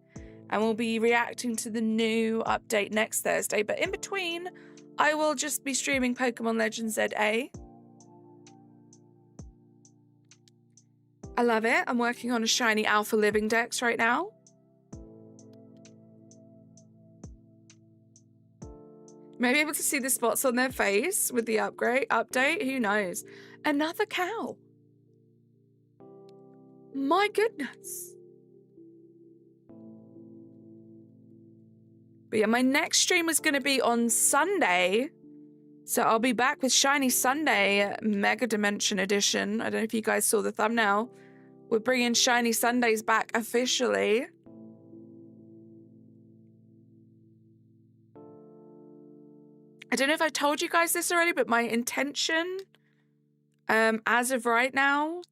and we'll be reacting to the new update next Thursday. But in between, I will just be streaming Pokemon Legends ZA. I love it. I'm working on a shiny Alpha Living Dex right now. Maybe able to see the spots on their face with the update. Who knows? Another cow. My goodness. But yeah, my next stream is going to be on Sunday. So I'll be back with Shiny Sunday Mega Dimension Edition. I don't know if you guys saw the thumbnail. We're bringing Shiny Sundays back officially. I don't know if I told you guys this already, but my intention, as of right now,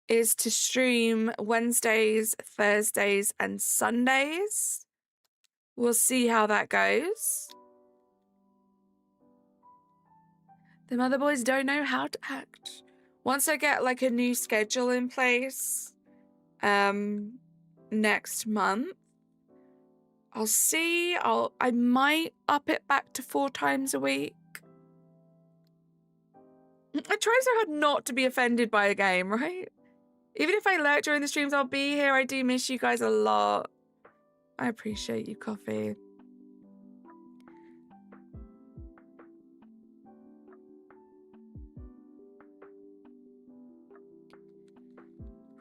is to stream Wednesdays, Thursdays, and Sundays. We'll see how that goes. The mother boys don't know how to act. Once I get like a new schedule in place, next month, I'll see. I might up it back to 4 times a week. I try so hard not to be offended by a game, right? Even if I lurk during the streams, I'll be here. I do miss you guys a lot. I appreciate you, Coffee.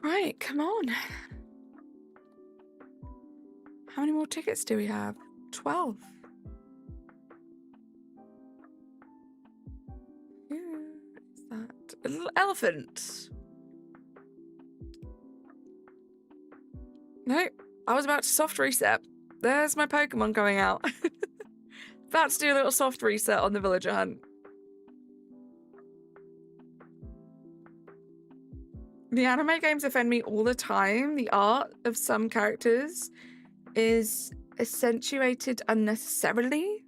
Right, come on. How many more tickets do we have? 12. Who is that? A little elephant. No, I was about to soft reset. There's my Pokemon going out. About to do a little soft reset on the villager hunt. The anime games offend me all the time. The art of some characters is accentuated unnecessarily.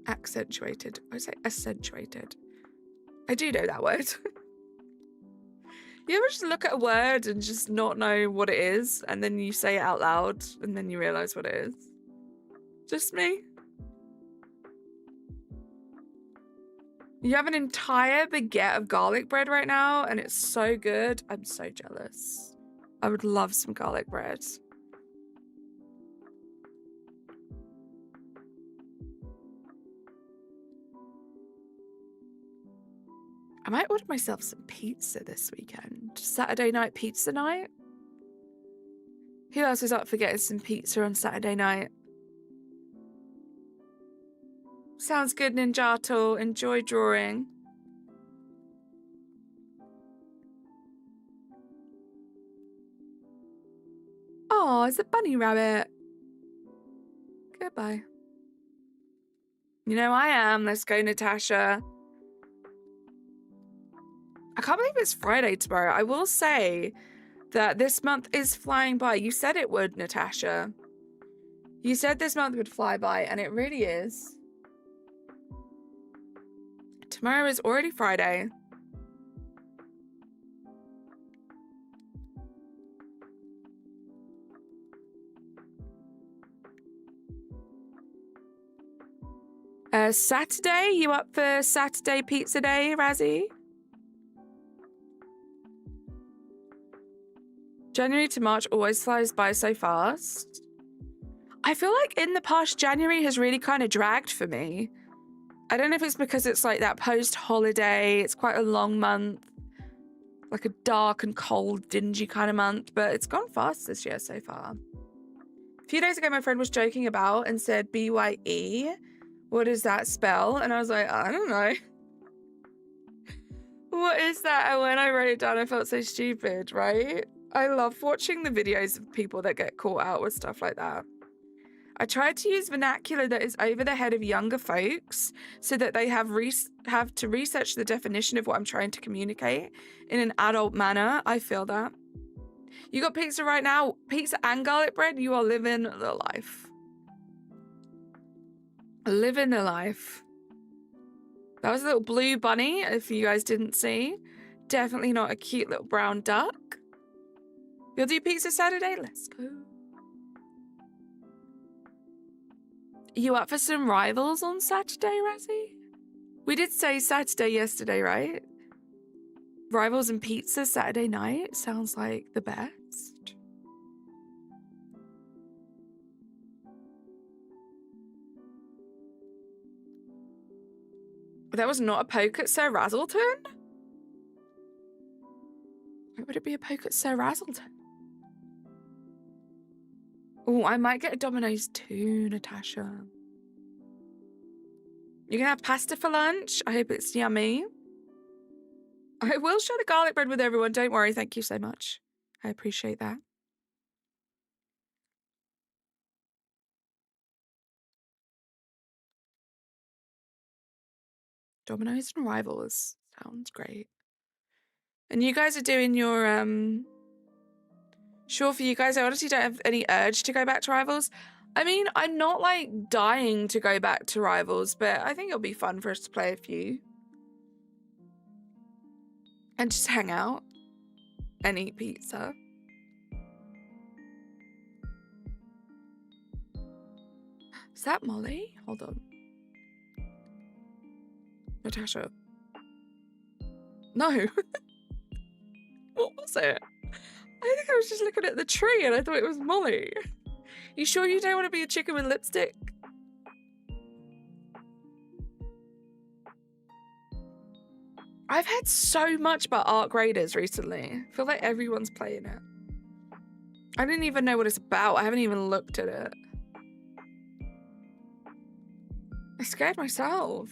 Accentuated. I say accentuated. I do know that word. You ever just look at a word and just not know what it is, and then you say it out loud, and then you realize what it is? Just me? You have an entire baguette of garlic bread right now, and it's so good. I'm so jealous. I would love some garlic bread. I might order myself some pizza this weekend. Saturday night pizza night. Who else is up for getting some pizza on Saturday night? Sounds good, Ninjato. Enjoy drawing. Oh, it's a bunny rabbit. Goodbye. You know I am. Let's go, Natasha. I can't believe it's Friday tomorrow. I will say that this month is flying by. You said it would, Natasha. You said this month would fly by, and it really is. Tomorrow is already Friday. Saturday? You up for Saturday pizza day, Razzie? January to March always flies by so fast. I feel like in the past, January has really kind of dragged for me. I don't know if it's because it's like that post-holiday. It's quite a long month. Like a dark and cold, dingy kind of month. But it's gone fast this year so far. A few days ago, my friend was joking about and said, BYE. What does that spell? And I was like, I don't know. What is that? And when I wrote it down, I felt so stupid, right? I love watching the videos of people that get caught out with stuff like that. I tried to use vernacular that is over the head of younger folks so that they have to research the definition of what I'm trying to communicate in an adult manner. I feel that. You got pizza right now? Pizza and garlic bread? You are living the life. Living the life. That was a little blue bunny, if you guys didn't see. Definitely not a cute little brown duck. You'll do pizza Saturday? Let's go. You up for some rivals on Saturday, Razzie? We did say Saturday yesterday, right? Rivals and pizza Saturday night sounds like the best. That was not a poke at Sir Razzleton? Why would it be a poke at Sir Razzleton? Oh, I might get a Domino's too, Natasha. You can have pasta for lunch. I hope it's yummy. I will share the garlic bread with everyone. Don't worry. Thank you so much. I appreciate that. Domino's and Rivals. Sounds great. And you guys are doing your, Sure, for you guys, I honestly don't have any urge to go back to Rivals. I mean, I'm not, like, dying to go back to Rivals, but I think it'll be fun for us to play a few. And just hang out. And eat pizza. Is that Molly? Hold on. Natasha. No. What was it? I think I was just looking at the tree and I thought it was Molly. You sure you don't want to be a chicken with lipstick? I've heard so much about Arc Raiders recently. I feel like everyone's playing it. I didn't even know what it's about. I haven't even looked at it. I scared myself.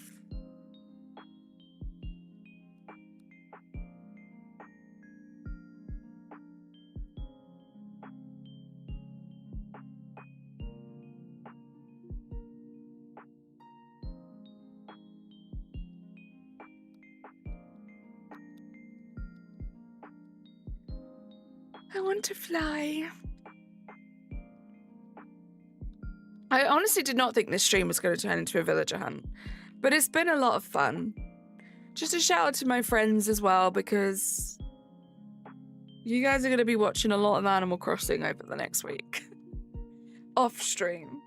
I want to fly. I honestly did not think this stream was going to turn into a villager hunt, but it's been a lot of fun. Just a shout out to my friends as well, because you guys are going to be watching a lot of Animal Crossing over the next week. Off stream.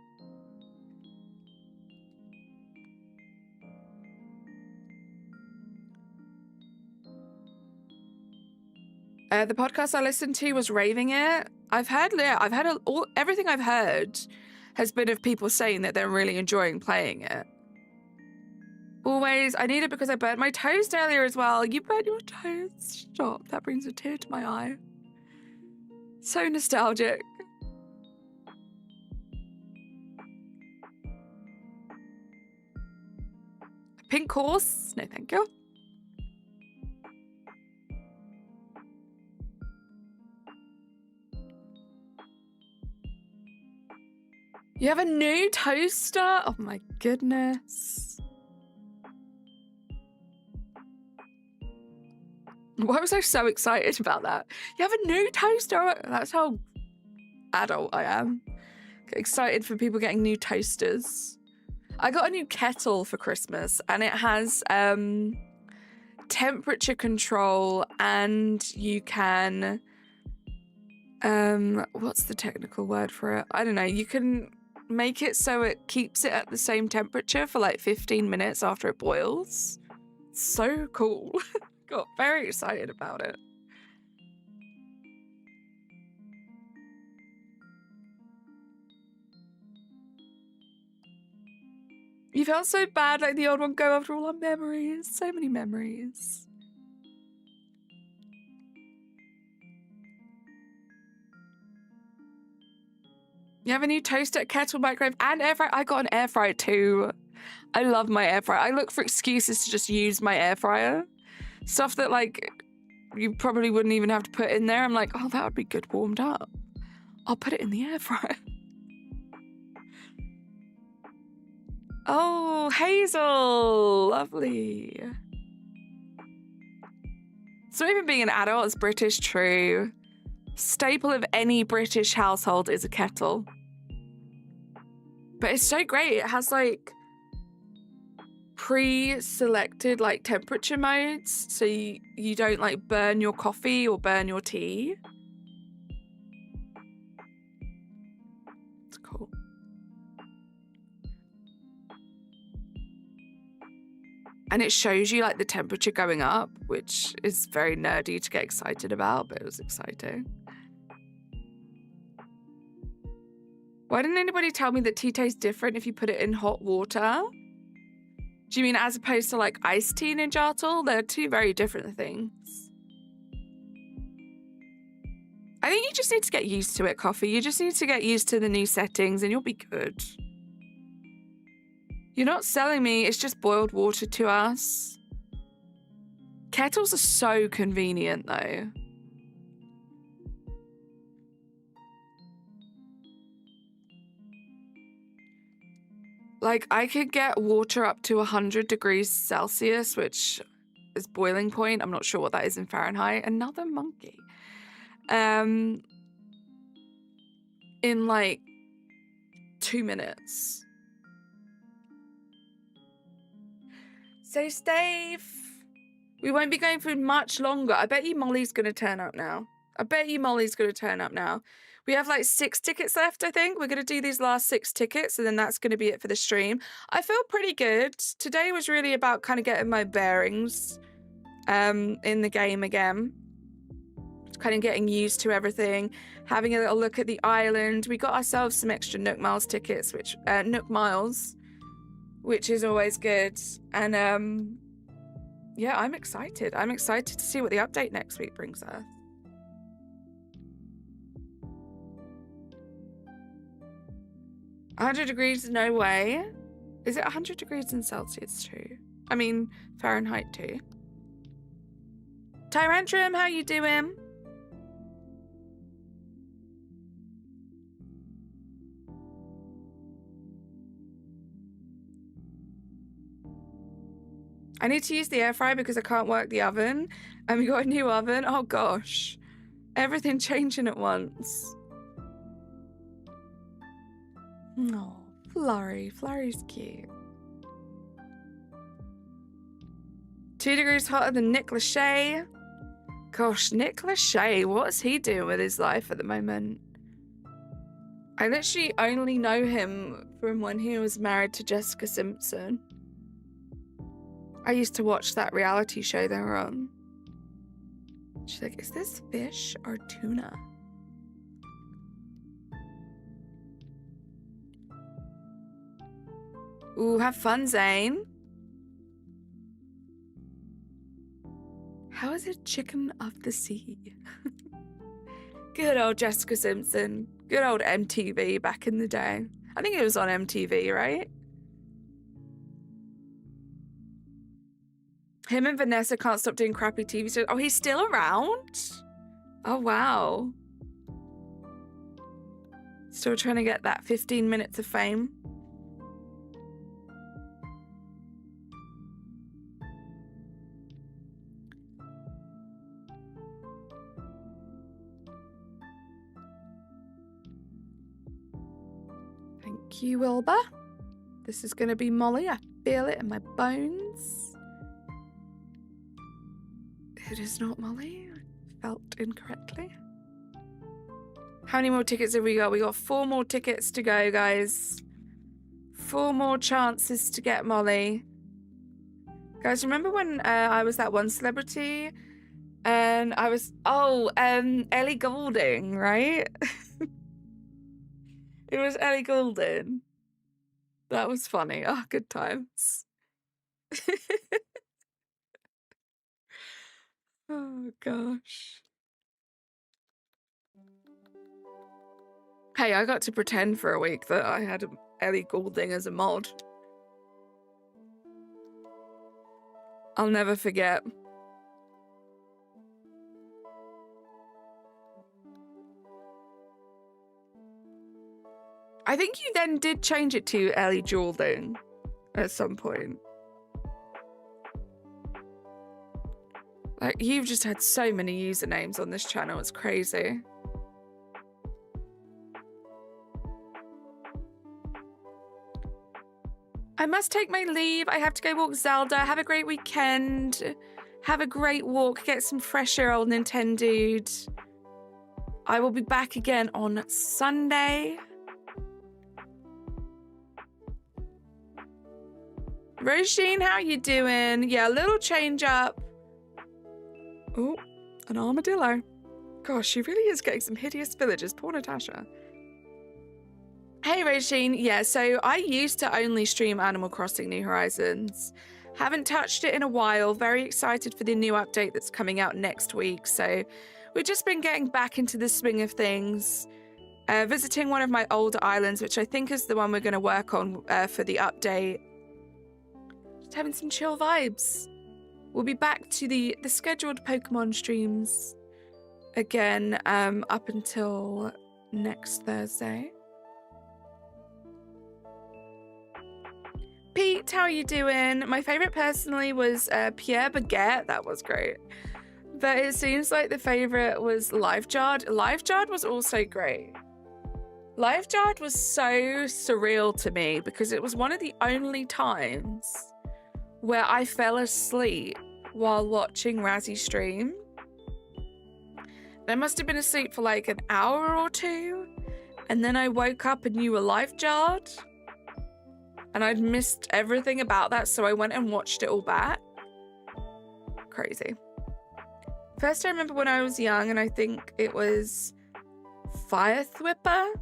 The podcast I listened to was raving it. Everything I've heard has been of people saying that they're really enjoying playing it. Always, I need it because I burnt my toast earlier as well. You burnt your toast? Stop, that brings a tear to my eye. So nostalgic. Pink horse? No, thank you. You have a new toaster? Oh my goodness. Why was I so excited about that? You have a new toaster? That's how adult I am. Get excited for people getting new toasters. I got a new kettle for Christmas and it has temperature control and you can what's the technical word for it? I don't know. You can make it so it keeps it at the same temperature for like 15 minutes after it boils. So cool. Got very excited about it. You felt so bad letting the old one go after all our memories. So many memories. You have a new toaster, kettle, microwave, and air fryer. I got an air fryer too. I love my air fryer. I look for excuses to just use my air fryer. Stuff that like you probably wouldn't even have to put in there. I'm like, oh, that would be good warmed up. I'll put it in the air fryer. Oh, Hazel, lovely. So even being an adult is British, true. staple of any British household is a kettle. But it's so great. It has like pre-selected like temperature modes, so you don't like burn your coffee or burn your tea. It's cool. And it shows you like the temperature going up, which is very nerdy to get excited about, but it was exciting. Why didn't anybody tell me that tea tastes different if you put it in hot water? Do you mean as opposed to like iced tea and Ninjato? They're two very different things. I think you just need to get used to it, Coffee. You just need to get used to the new settings and you'll be good. You're not selling me, it's just boiled water to us. Kettles are so convenient though. Like, I could get water up to 100 degrees Celsius, which is boiling point. I'm not sure what that is in Fahrenheit. Another monkey. In like 2 minutes. So, Stave, we won't be going for much longer. I bet you Molly's going to turn up now. We have like 6 tickets left, I think. We're going to do these last 6 tickets, and then that's going to be it for the stream. I feel pretty good. Today was really about kind of getting my bearings in the game again. Kind of getting used to everything, having a little look at the island. We got ourselves some extra Nook Miles tickets, which is always good. And yeah, I'm excited. I'm excited to see what the update next week brings us. $100 degrees, no way. Is it 100 degrees in Celsius too? I mean, Fahrenheit too. Tyrantrum, how you doing? I need to use the air fryer because I can't work the oven. And we got a new oven. Oh gosh. Everything changing at once. Oh, Flurry. Flurry's cute. 2 degrees hotter than Nick Lachey. Gosh, Nick Lachey, what is he doing with his life at the moment? I literally only know him from when he was married to Jessica Simpson. I used to watch that reality show they were on. She's like, is this fish or tuna? Ooh, have fun, Zane. How is it chicken of the sea? Good old Jessica Simpson. Good old MTV back in the day. I think it was on MTV, right? Him and Vanessa can't stop doing crappy TV shows. Oh, he's still around? Oh, wow. Still trying to get that 15 minutes of fame. Thank you, Wilbur. This is going to be Molly. I feel it in my bones. It is not Molly. I felt incorrectly. How many more tickets have we got? We got 4 more tickets to go, guys. 4 more chances to get Molly. Guys, remember when I was that one celebrity? And I was... Oh, Ellie Goulding, right? It was Ellie Goulding. That was funny. Oh, good times. Oh, gosh. Hey, I got to pretend for a week that I had Ellie Goulding as a mod. I'll never forget. I think you then did change it to Ellie Goulding at some point. Like, you've just had so many usernames on this channel. It's crazy. must take my leave. I have to go walk Zelda. Have a great weekend. Have a great walk. Get some fresh air, old Nintendo. I will be back again on Sunday. Roisin, how you doing? Yeah, a little change up. Oh, an armadillo. Gosh, she really is getting some hideous villagers. Poor Natasha. Hey, Roisin. Yeah, so I used to only stream Animal Crossing New Horizons. Haven't touched it in a while. Very excited for the new update that's coming out next week. So we've just been getting back into the swing of things. Visiting one of my older islands, which I think is the one we're going to work on for the update. Just having some chill vibes. We'll be back to the scheduled Pokemon streams again up until next Thursday. Pete, how are you doing? My favorite personally was Pierre Baguette. That was great. But it seems like the favorite was Lifeguard. Lifeguard was also great. Lifeguard was so surreal to me because it was one of the only times where I fell asleep while watching Razzie stream. I must have been asleep for like an hour or two, and then I woke up and you were Lifeguard. And I'd missed everything about that, so I went and watched it all back. Crazy. First, I remember when I was young, and I think it was Fire Thwipper.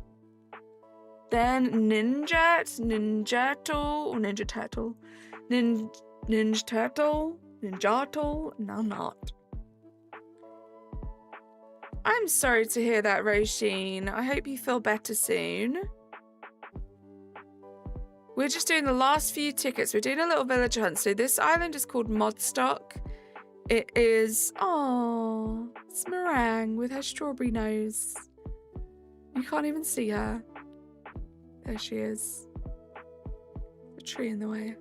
Then Ninja Turtle. Ninja Turtle. No, I'm not. I'm sorry to hear that, Roisin. I hope you feel better soon. We're just doing the last few tickets. We're doing a little villager hunt. So this island is called Modstock. It is, oh, it's Meringue with her strawberry nose. You can't even see her. There she is. A tree in the way.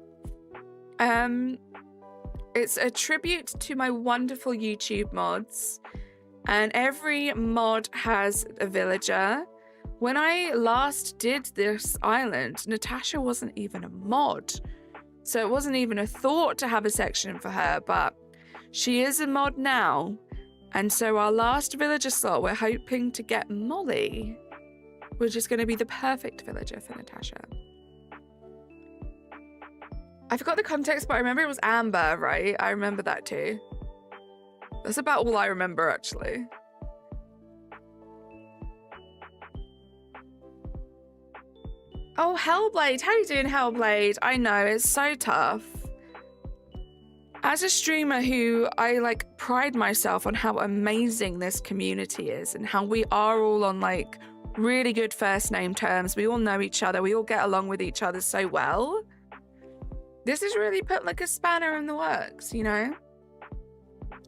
It's a tribute to my wonderful YouTube mods. And every mod has a villager. When I last did this island, Natasha wasn't even a mod. So it wasn't even a thought to have a section for her, but she is a mod now. And so our last villager slot, we're hoping to get Molly, which is going to be the perfect villager for Natasha. I forgot the context, but I remember it was Amber, right? I remember that too. That's about all I remember, actually. Oh, Hellblade. How you doing, Hellblade? I know, it's so tough. As a streamer who I pride myself on how amazing this community is and how we are all on really good first name terms. We all know each other. We all get along with each other so well. This has really put a spanner in the works, you know?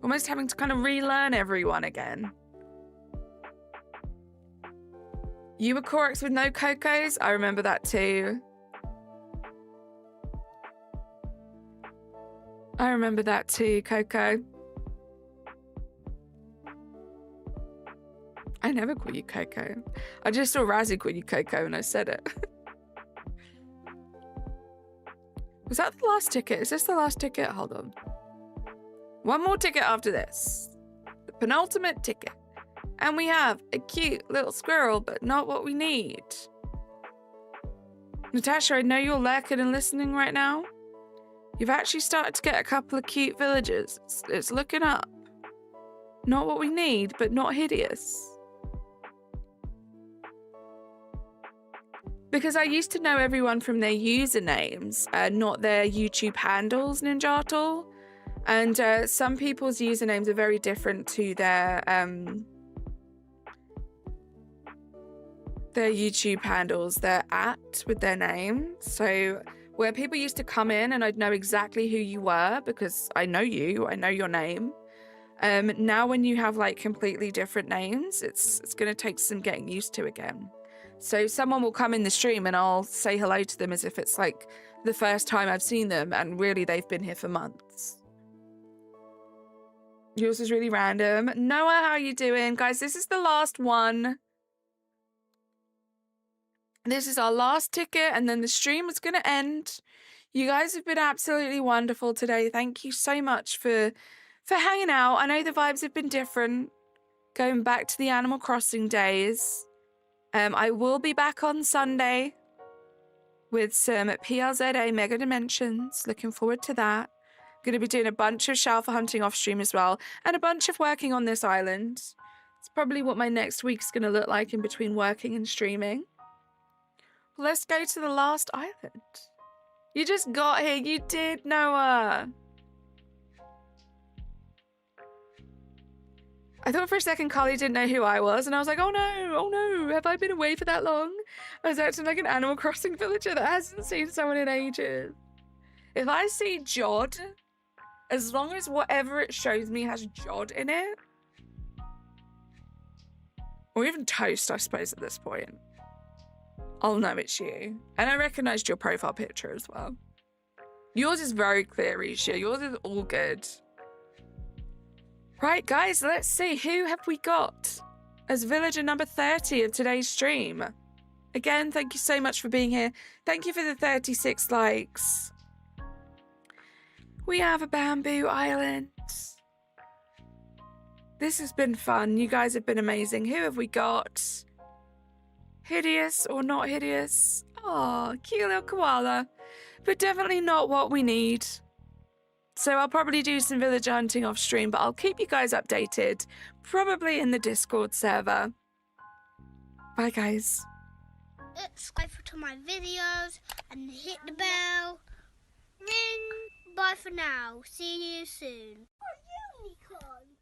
Almost having to kind of relearn everyone again. You were Corex with no Cocos? I remember that too. I remember that too, Coco. I never call you Coco. I just saw Razzie call you Coco and I said it. Was that the last ticket? Is this the last ticket? Hold on. One more ticket after this. The penultimate ticket. And we have a cute little squirrel, but not what we need. Natasha, I know you're lurking and listening right now. You've actually started to get a couple of cute villagers. It's looking up. Not what we need, but not hideous. Because I used to know everyone from their usernames, not their YouTube handles, Ninjato. And some people's usernames are very different to their YouTube handles, their @ with their name. So where people used to come in and I'd know exactly who you were because I know you, I know your name. Now when you have completely different names, it's going to take some getting used to again. So someone will come in the stream and I'll say hello to them as if it's the first time I've seen them and really they've been here for months. Yours is really random. Noah, how are you doing? Guys, this is the last one. This is our last ticket and then the stream is going to end. You guys have been absolutely wonderful today. Thank you so much for hanging out. I know the vibes have been different, going back to the Animal Crossing days. I will be back on Sunday with some PLZA Mega Dimensions. Looking forward to that. Going to be doing a bunch of shelfer hunting off stream as well, and a bunch of working on this island. It's probably what my next week's going to look like in between working and streaming. Let's go to the last island. You just got here. You did, Noah. I thought for a second Carly didn't know who I was, and I was like, oh no, have I been away for that long? I was acting like an Animal Crossing villager that hasn't seen someone in ages. If I see Jod, as long as whatever it shows me has Jod in it, or even Toast, I suppose, at this point, I'll know it's you. And I recognized your profile picture as well. Yours is very clear, Risha. Yours is all good. Right, guys, let's see. Who have we got as villager number 30 of today's stream? Again, thank you so much for being here. Thank you for the 36 likes. We have a bamboo island. This has been fun. You guys have been amazing. Who have we got? Hideous or not hideous? Oh, cute little koala. But definitely not what we need. So I'll probably do some villager hunting off stream, but I'll keep you guys updated. Probably in the Discord server. Bye, guys. Subscribe to my videos and hit the bell. Ring. Bye for now. See you soon. Oh, unicorn.